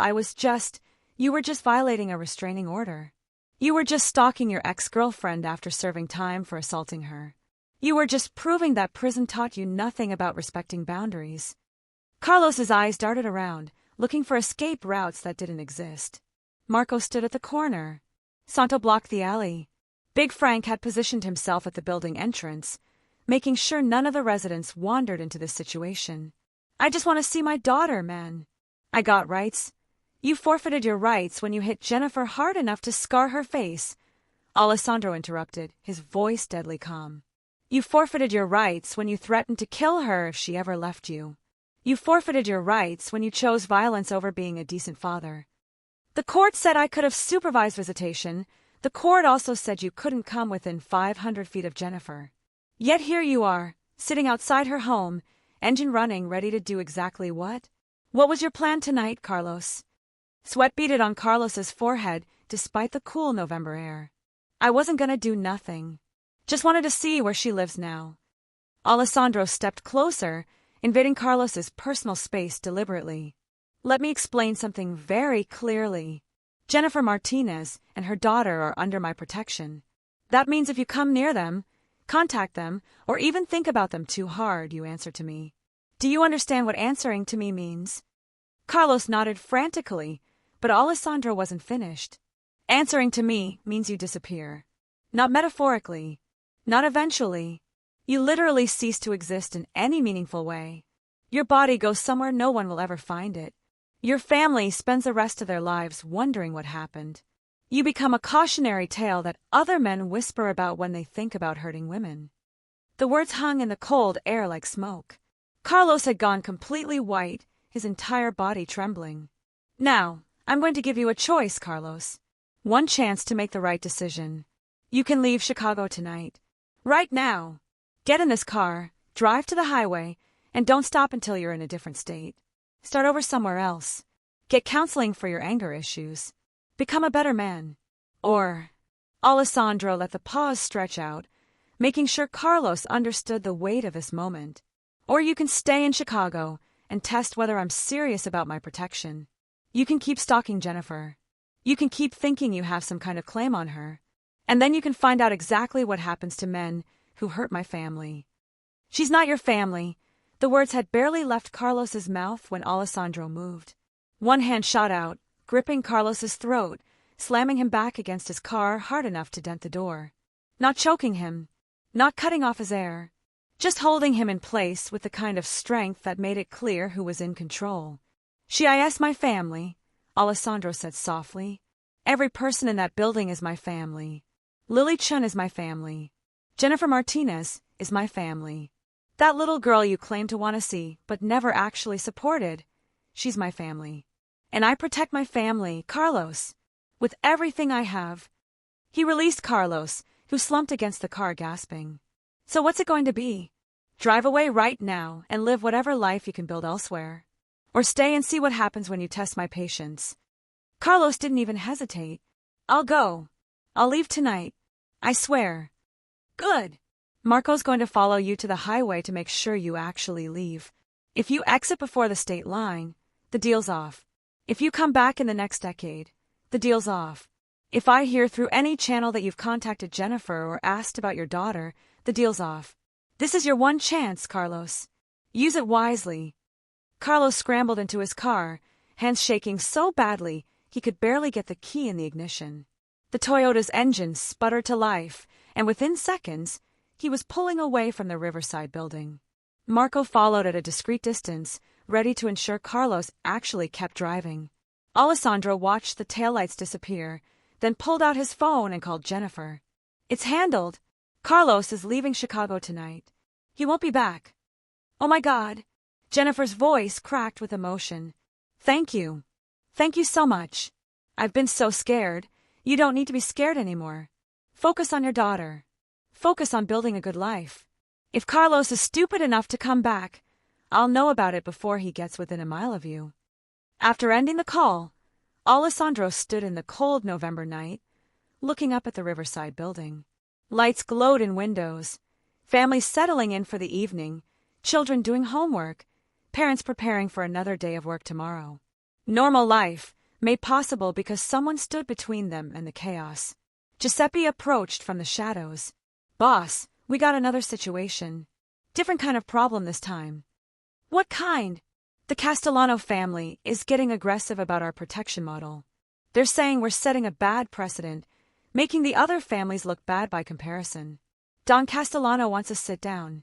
you were just violating a restraining order. You were just stalking your ex-girlfriend after serving time for assaulting her. You were just proving that prison taught you nothing about respecting boundaries." Carlos's eyes darted around, looking for escape routes that didn't exist. Marco stood at the corner. Santo blocked the alley. Big Frank had positioned himself at the building entrance, making sure none of the residents wandered into this situation. "I just want to see my daughter, man. I got rights." "You forfeited your rights when you hit Jennifer hard enough to scar her face," Alessandro interrupted, his voice deadly calm. "You forfeited your rights when you threatened to kill her if she ever left you. You forfeited your rights when you chose violence over being a decent father. The court said I could have supervised visitation. The court also said you couldn't come within 500 feet of Jennifer. Yet here you are, sitting outside her home, engine running, ready to do exactly what? What was your plan tonight, Carlos?" Sweat beaded on Carlos's forehead despite the cool November air. "I wasn't gonna do nothing. Just wanted to see where she lives now." Alessandro stepped closer, invading Carlos's personal space deliberately. "Let me explain something very clearly. Jennifer Martinez and her daughter are under my protection. That means if you come near them, contact them, or even think about them too hard, you answer to me. Do you understand what answering to me means?" Carlos nodded frantically, but Alessandro wasn't finished. "Answering to me means you disappear. Not metaphorically. Not eventually. You literally cease to exist in any meaningful way. Your body goes somewhere no one will ever find it. Your family spends the rest of their lives wondering what happened. You become a cautionary tale that other men whisper about when they think about hurting women." The words hung in the cold air like smoke. Carlos had gone completely white, his entire body trembling. "Now, I'm going to give you a choice, Carlos. One chance to make the right decision. You can leave Chicago tonight. Right now. Get in this car, drive to the highway, and don't stop until you're in a different state. Start over somewhere else. Get counseling for your anger issues. Become a better man. Or..." Alessandro let the pause stretch out, making sure Carlos understood the weight of this moment. "Or you can stay in Chicago and test whether I'm serious about my protection. You can keep stalking Jennifer. You can keep thinking you have some kind of claim on her. And then you can find out exactly what happens to men who hurt my family." "She's not your family." The words had barely left Carlos's mouth when Alessandro moved. One hand shot out, gripping Carlos's throat, slamming him back against his car hard enough to dent the door. Not choking him, not cutting off his air, just holding him in place with the kind of strength that made it clear who was in control. "She's my family," Alessandro said softly. "Every person in that building is my family. Lily Chun is my family. Jennifer Martinez is my family. That little girl you claim to want to see but never actually supported, she's my family. And I protect my family, Carlos, with everything I have." He released Carlos, who slumped against the car gasping. "So what's it going to be? Drive away right now and live whatever life you can build elsewhere? Or stay and see what happens when you test my patience?" Carlos didn't even hesitate. "I'll go. I'll leave tonight. I swear." "Good. Marco's going to follow you to the highway to make sure you actually leave. If you exit before the state line, the deal's off. If you come back in the next decade, the deal's off. If I hear through any channel that you've contacted Jennifer or asked about your daughter, the deal's off. This is your one chance, Carlos. Use it wisely." Carlos scrambled into his car, hands shaking so badly he could barely get the key in the ignition. The Toyota's engine sputtered to life, and within seconds, he was pulling away from the Riverside building. Marco followed at a discreet distance, ready to ensure Carlos actually kept driving. Alessandro watched the taillights disappear, then pulled out his phone and called Jennifer. "It's handled. Carlos is leaving Chicago tonight. He won't be back." "Oh my God. Jennifer's voice cracked with emotion. Thank you. Thank you so much. I've been so scared. You don't need to be scared anymore. Focus on your daughter. Focus on building a good life. If Carlos is stupid enough to come back, I'll know about it before he gets within a mile of you. After ending the call, Alessandro stood in the cold November night, looking up at the riverside building. Lights glowed in windows, families settling in for the evening, children doing homework, parents preparing for another day of work tomorrow. Normal life, made possible because someone stood between them and the chaos. Giuseppe approached from the shadows. Boss, we got another situation. Different kind of problem this time. What kind? The Castellano family is getting aggressive about our protection model. They're saying we're setting a bad precedent, making the other families look bad by comparison. Don Castellano wants to sit down.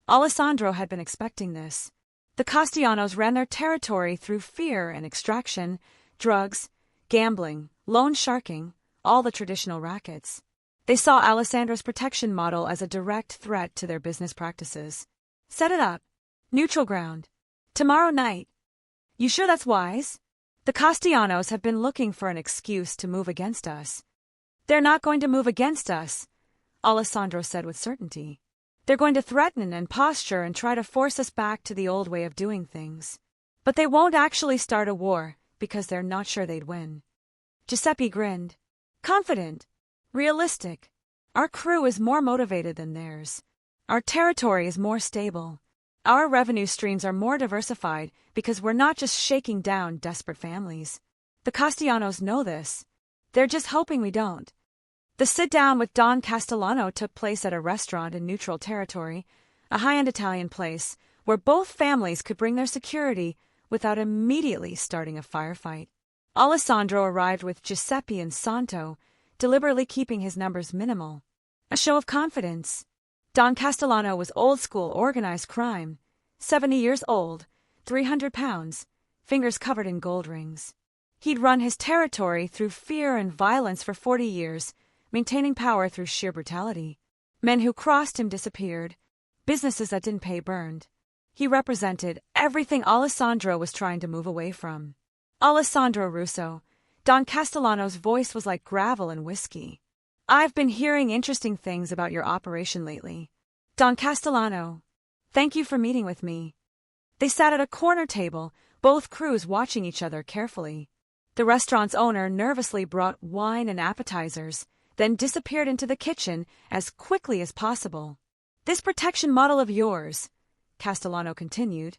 Alessandro had been expecting this. The Castellanos ran their territory through fear and extraction, drugs, gambling, loan sharking, all the traditional rackets. They saw Alessandro's protection model as a direct threat to their business practices. Set it up. Neutral ground. Tomorrow night. You sure that's wise? The Castellanos have been looking for an excuse to move against us. They're not going to move against us, Alessandro said with certainty. They're going to threaten and posture and try to force us back to the old way of doing things. But they won't actually start a war because they're not sure they'd win. Giuseppe grinned. Confident. Realistic. Our crew is more motivated than theirs. Our territory is more stable. Our revenue streams are more diversified because we're not just shaking down desperate families. The Castellanos know this. They're just hoping we don't. The sit-down with Don Castellano took place at a restaurant in neutral territory, a high-end Italian place, where both families could bring their security without immediately starting a firefight. Alessandro arrived with Giuseppe and Santo, deliberately keeping his numbers minimal. A show of confidence. Don Castellano was old-school organized crime, 70 years old, 300 pounds, fingers covered in gold rings. He'd run his territory through fear and violence for 40 years, maintaining power through sheer brutality. Men who crossed him disappeared. Businesses that didn't pay burned. He represented everything Alessandro was trying to move away from. Alessandro Russo. Don Castellano's voice was like gravel and whiskey. I've been hearing interesting things about your operation lately. Don Castellano, thank you for meeting with me. They sat at a corner table, both crews watching each other carefully. The restaurant's owner nervously brought wine and appetizers, then disappeared into the kitchen as quickly as possible. This protection model of yours, Castellano continued,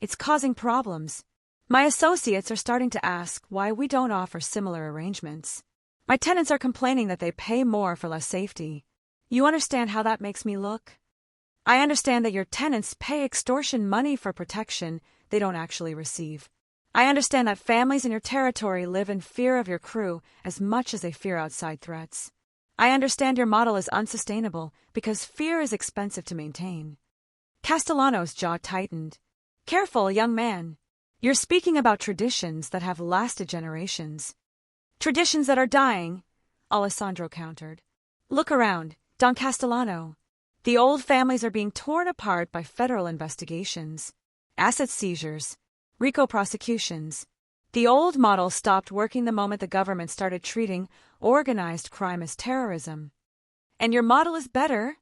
it's causing problems. My associates are starting to ask why we don't offer similar arrangements. My tenants are complaining that they pay more for less safety. You understand how that makes me look? I understand that your tenants pay extortion money for protection they don't actually receive. I understand that families in your territory live in fear of your crew as much as they fear outside threats. I understand your model is unsustainable because fear is expensive to maintain. Castellano's jaw tightened. Careful, young man. You're speaking about traditions that have lasted generations. Traditions that are dying, Alessandro countered. Look around, Don Castellano. The old families are being torn apart by federal investigations, asset seizures, RICO prosecutions. The old model stopped working the moment the government started treating organized crime as terrorism. And your model is better.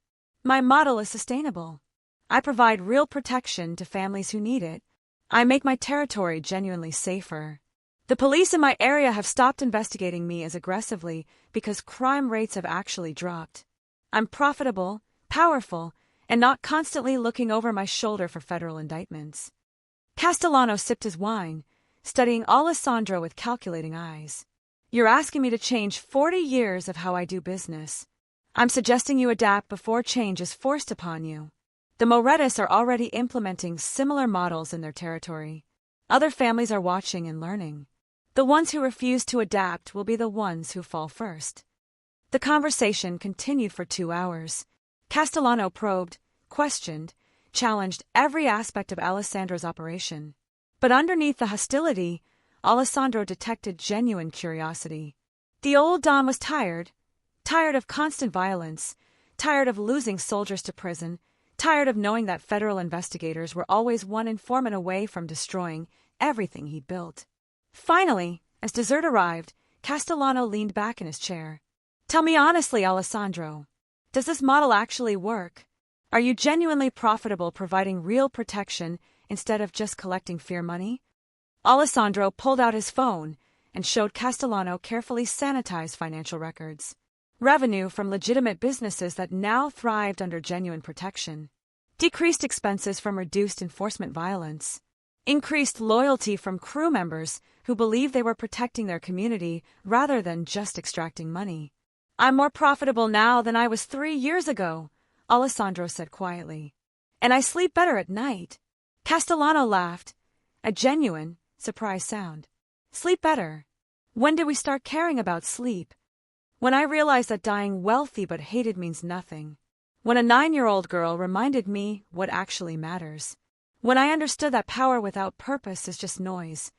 My model is sustainable. I provide real protection to families who need it. I make my territory genuinely safer. The police in my area have stopped investigating me as aggressively because crime rates have actually dropped. I'm profitable, powerful, and not constantly looking over my shoulder for federal indictments. Castellano sipped his wine, studying Alessandro with calculating eyes. You're asking me to change 40 years of how I do business. I'm suggesting you adapt before change is forced upon you. The Morettas are already implementing similar models in their territory. Other families are watching and learning. The ones who refuse to adapt will be the ones who fall first. The conversation continued for 2 hours. Castellano probed, questioned, challenged every aspect of Alessandro's operation. But underneath the hostility, Alessandro detected genuine curiosity. The old Don was tired of constant violence, tired of losing soldiers to prison, tired of knowing that federal investigators were always one informant away from destroying everything he'd built. Finally, as dessert arrived, Castellano leaned back in his chair. "Tell me honestly, Alessandro, does this model actually work? Are you genuinely profitable providing real protection instead of just collecting fear money?" Alessandro pulled out his phone and showed Castellano carefully sanitized financial records. Revenue from legitimate businesses that now thrived under genuine protection. Decreased expenses from reduced enforcement violence. Increased loyalty from crew members who believed they were protecting their community rather than just extracting money. "I'm more profitable now than I was 3 years ago," Alessandro said quietly. "And I sleep better at night." Castellano laughed, a genuine, surprised sound. "Sleep better? When did we start caring about sleep?" "When I realized that dying wealthy but hated means nothing. When a 9-year-old girl reminded me what actually matters. When I understood that power without purpose is just noise."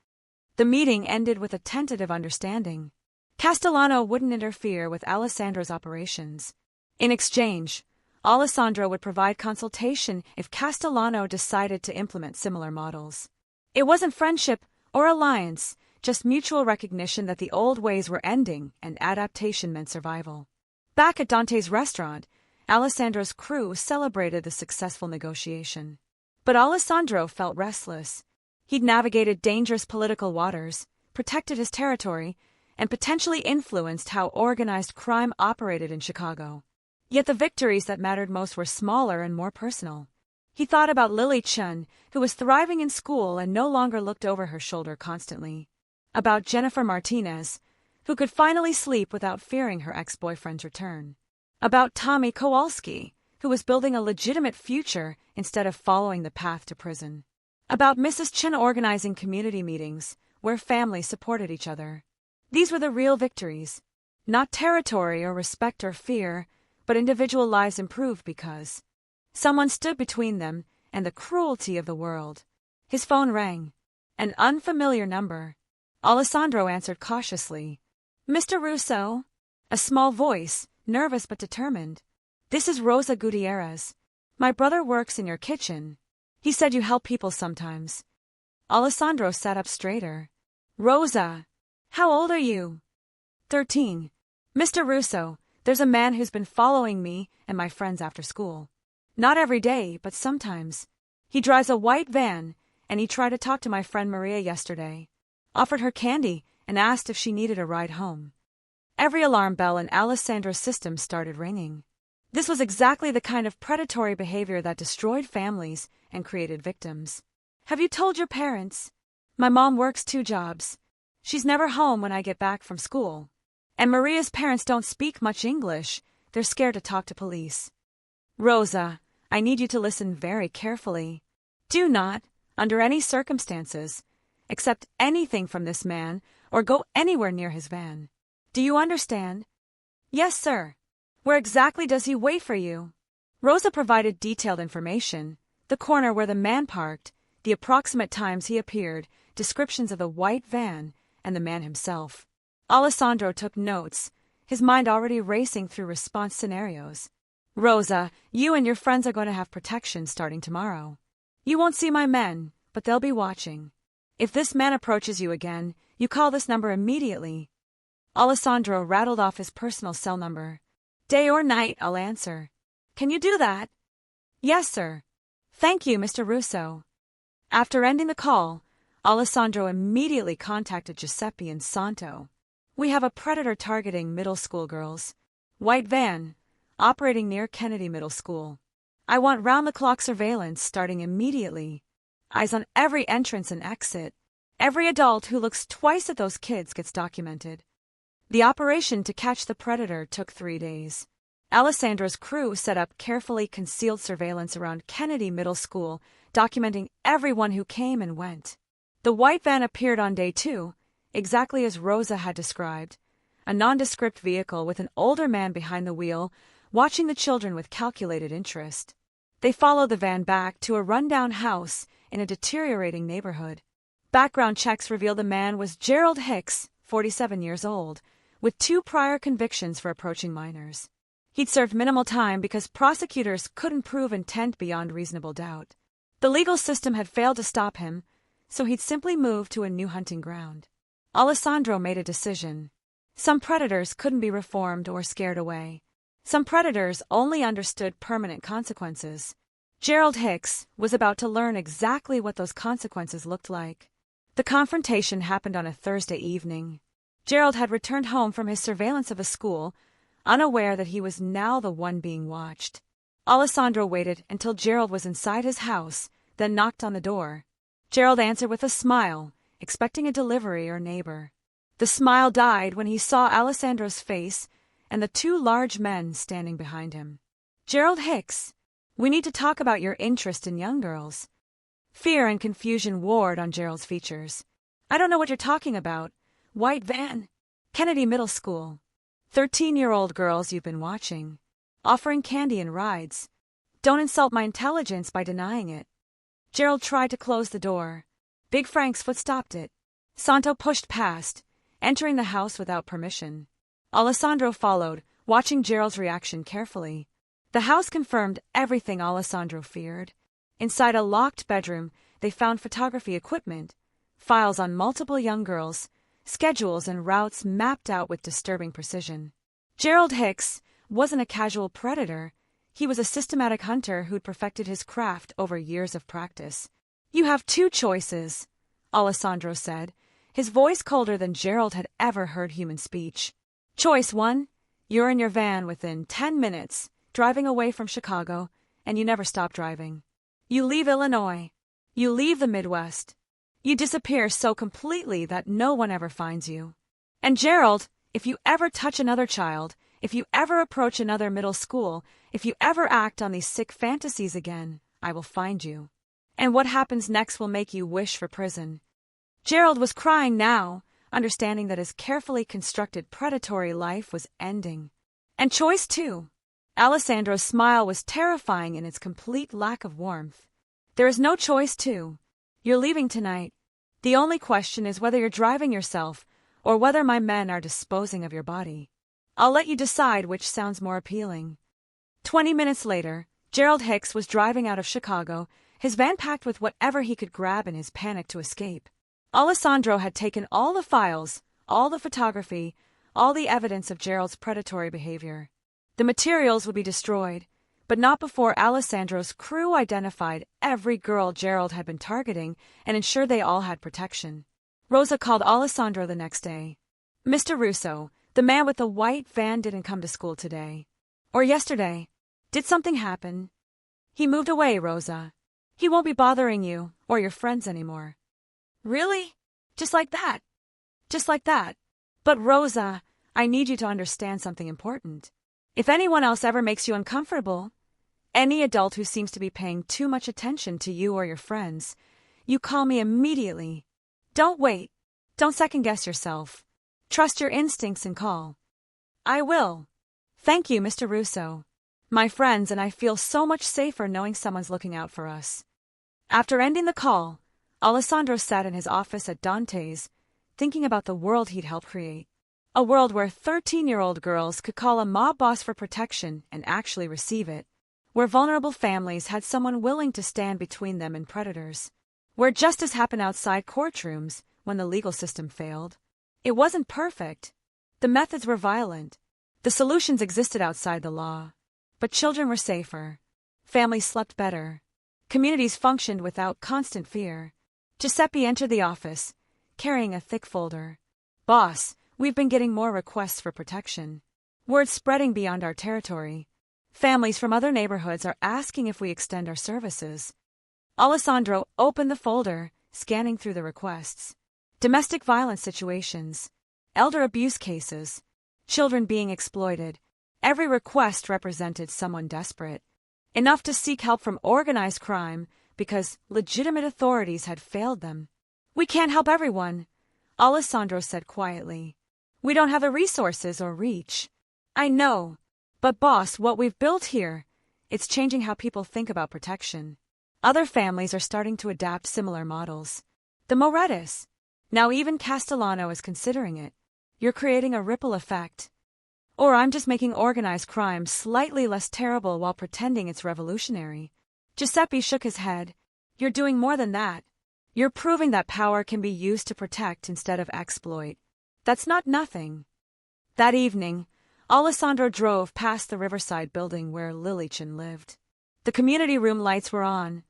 The meeting ended with a tentative understanding. Castellano wouldn't interfere with Alessandro's operations. In exchange, Alessandro would provide consultation if Castellano decided to implement similar models. It wasn't friendship or alliance, just mutual recognition that the old ways were ending and adaptation meant survival. Back at Dante's restaurant, Alessandro's crew celebrated the successful negotiation. But Alessandro felt restless. He'd navigated dangerous political waters, protected his territory, and potentially influenced how organized crime operated in Chicago. Yet the victories that mattered most were smaller and more personal. He thought about Lily Chun, who was thriving in school and no longer looked over her shoulder constantly. About Jennifer Martinez, who could finally sleep without fearing her ex-boyfriend's return. About Tommy Kowalski, who was building a legitimate future instead of following the path to prison. About Mrs. Chun organizing community meetings, where families supported each other. These were the real victories. Not territory or respect or fear, but individual lives improved because someone stood between them and the cruelty of the world. His phone rang. An unfamiliar number. Alessandro answered cautiously. "Mr. Russo?" A small voice, nervous but determined. "This is Rosa Gutierrez. My brother works in your kitchen. He said you help people sometimes." Alessandro sat up straighter. "Rosa, how old are you?" 13. "Mr. Russo, there's a man who's been following me and my friends after school. Not every day, but sometimes. He drives a white van, and he tried to talk to my friend Maria yesterday. Offered her candy and asked if she needed a ride home." Every alarm bell in Alessandro's system started ringing. This was exactly the kind of predatory behavior that destroyed families and created victims. "Have you told your parents? My mom works 2 jobs. She's never home when I get back from school. And Maria's parents don't speak much English. They're scared to talk to police." "Rosa, I need you to listen very carefully. Do not, under any circumstances, accept anything from this man or go anywhere near his van. Do you understand?" "Yes, sir." "Where exactly does he wait for you?" Rosa provided detailed information: the corner where the man parked, the approximate times he appeared, descriptions of the white van, and the man himself. Alessandro took notes, his mind already racing through response scenarios. "Rosa, you and your friends are going to have protection starting tomorrow. You won't see my men, but they'll be watching. If this man approaches you again, you call this number immediately." Alessandro rattled off his personal cell number. "Day or night, I'll answer." "Can you do that?" "Yes, sir." "Thank you, Mr. Russo." After ending the call, Alessandro immediately contacted Giuseppe and Santo. "We have a predator targeting middle school girls. White van, operating near Kennedy Middle School. I want round-the-clock surveillance starting immediately. Eyes on every entrance and exit. Every adult who looks twice at those kids gets documented." The operation to catch the predator took 3 days. Alessandro's crew set up carefully concealed surveillance around Kennedy Middle School, documenting everyone who came and went. The white van appeared on day 2, exactly as Rosa had described, a nondescript vehicle with an older man behind the wheel, watching the children with calculated interest. They followed the van back to a rundown house in a deteriorating neighborhood. Background checks revealed the man was Gerald Hicks, 47 years old, with 2 prior convictions for approaching minors. He'd served minimal time because prosecutors couldn't prove intent beyond reasonable doubt. The legal system had failed to stop him, so he'd simply moved to a new hunting ground. Alessandro made a decision. Some predators couldn't be reformed or scared away. Some predators only understood permanent consequences. Gerald Hicks was about to learn exactly what those consequences looked like. The confrontation happened on a Thursday evening. Gerald had returned home from his surveillance of a school, unaware that he was now the one being watched. Alessandro waited until Gerald was inside his house, then knocked on the door. Gerald answered with a smile, expecting a delivery or neighbor. The smile died when he saw Alessandro's face and the two large men standing behind him. "Gerald Hicks, we need to talk about your interest in young girls." Fear and confusion warred on Gerald's features. "I don't know what you're talking about. White van. Kennedy Middle School. 13-year-old girls you've been watching. Offering candy and rides. Don't insult my intelligence by denying it." Gerald tried to close the door. Big Frank's foot stopped it. Santo pushed past, entering the house without permission. Alessandro followed, watching Gerald's reaction carefully. The house confirmed everything Alessandro feared. Inside a locked bedroom, they found photography equipment, files on multiple young girls, schedules and routes mapped out with disturbing precision. Gerald Hicks wasn't a casual predator. He was a systematic hunter who'd perfected his craft over years of practice. "You have two choices," Alessandro said, his voice colder than Gerald had ever heard human speech. "Choice 1, you're in your van within 10 minutes, driving away from Chicago, and you never stop driving. You leave Illinois. You leave the Midwest. You disappear so completely that no one ever finds you. And Gerald, if you ever touch another child, if you ever approach another middle school, if you ever act on these sick fantasies again, I will find you. And what happens next will make you wish for prison." Gerald was crying now, understanding that his carefully constructed predatory life was ending. "And choice 2. Alessandro's smile was terrifying in its complete lack of warmth. "There is no choice 2. You're leaving tonight. The only question is whether you're driving yourself or whether my men are disposing of your body. I'll let you decide which sounds more appealing." 20 minutes later, Gerald Hicks was driving out of Chicago, his van packed with whatever he could grab in his panic to escape. Alessandro had taken all the files, all the photography, all the evidence of Gerald's predatory behavior. The materials would be destroyed, but not before Alessandro's crew identified every girl Gerald had been targeting and ensured they all had protection. Rosa called Alessandro the next day. "Mr. Russo, the man with the white van didn't come to school today. Or yesterday. Did something happen?" "He moved away, Rosa. He won't be bothering you or your friends anymore." "Really? Just like that? Just like that? But Rosa, I need you to understand something important. If anyone else ever makes you uncomfortable, any adult who seems to be paying too much attention to you or your friends, you call me immediately. Don't wait. Don't second-guess yourself. Trust your instincts and call." "I will. Thank you, Mr. Russo. My friends and I feel so much safer knowing someone's looking out for us." After ending the call, Alessandro sat in his office at Dante's, thinking about the world he'd helped create. A world where 13-year-old girls could call a mob boss for protection and actually receive it. Where vulnerable families had someone willing to stand between them and predators. Where justice happened outside courtrooms when the legal system failed. It wasn't perfect. The methods were violent. The solutions existed outside the law. But children were safer. Families slept better. Communities functioned without constant fear. Giuseppe entered the office, carrying a thick folder. "Boss, we've been getting more requests for protection. Word's spreading beyond our territory. Families from other neighborhoods are asking if we extend our services." Alessandro opened the folder, scanning through the requests. Domestic violence situations, elder abuse cases, children being exploited. Every request represented someone desperate. Enough to seek help from organized crime because legitimate authorities had failed them. "We can't help everyone," Alessandro said quietly. "We don't have the resources or reach." "I know. But boss, what we've built here, it's changing how people think about protection. Other families are starting to adapt similar models. The Morettis. Now even Castellano is considering it. You're creating a ripple effect." Or I'm just making organized crime slightly less terrible while pretending it's revolutionary. Giuseppe shook his head. You're doing more than that. You're proving that power can be used to protect instead of exploit. That's not nothing. That evening, Alessandro drove past the riverside building where Lilichin lived. The community room lights were on.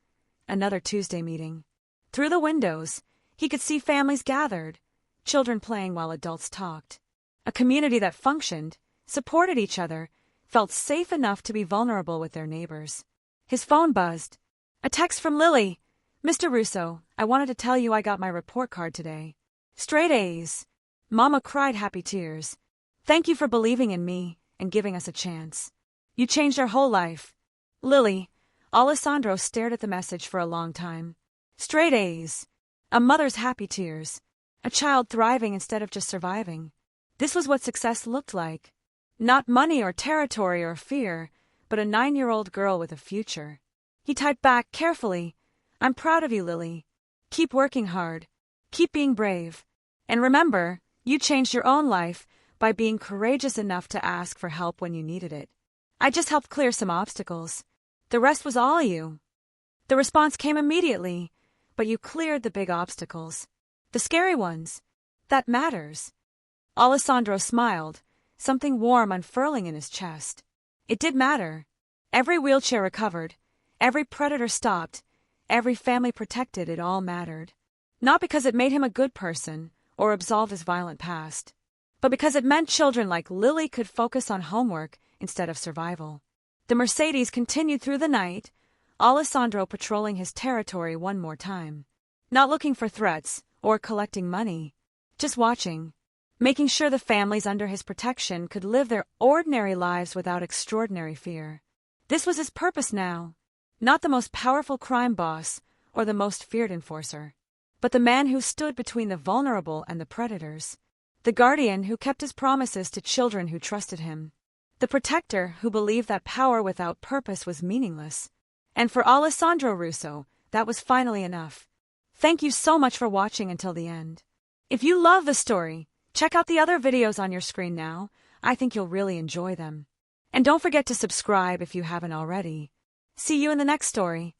Another Tuesday meeting. Through the windows, he could see families gathered, children playing while adults talked. A community that functioned, supported each other, felt safe enough to be vulnerable with their neighbors. His phone buzzed. A text from Lily. Mr. Russo, I wanted to tell you I got my report card today. Straight A's. Mama cried happy tears. Thank you for believing in me and giving us a chance. You changed our whole life. Lily. Alessandro stared at the message for a long time. Straight A's. A mother's happy tears. A child thriving instead of just surviving. This was what success looked like. Not money or territory or fear, but a 9-year-old girl with a future. He typed back carefully, I'm proud of you, Lily. Keep working hard. Keep being brave. And remember, you changed your own life by being courageous enough to ask for help when you needed it. I just helped clear some obstacles. The rest was all you. The response came immediately, but you cleared the big obstacles. The scary ones. That matters. Alessandro smiled, something warm unfurling in his chest. It did matter. Every wheelchair recovered, every predator stopped, every family protected, it all mattered. Not because it made him a good person or absolved his violent past, but because it meant children like Lily could focus on homework instead of survival. The Mercedes continued through the night, Alessandro patrolling his territory one more time. Not looking for threats or collecting money, just watching. Making sure the families under his protection could live their ordinary lives without extraordinary fear. This was his purpose now. Not the most powerful crime boss or the most feared enforcer, but the man who stood between the vulnerable and the predators. The guardian who kept his promises to children who trusted him. The protector who believed that power without purpose was meaningless. And for Alessandro Russo, that was finally enough. Thank you so much for watching until the end. If you love the story, check out the other videos on your screen now. I think you'll really enjoy them. And don't forget to subscribe if you haven't already. See you in the next story.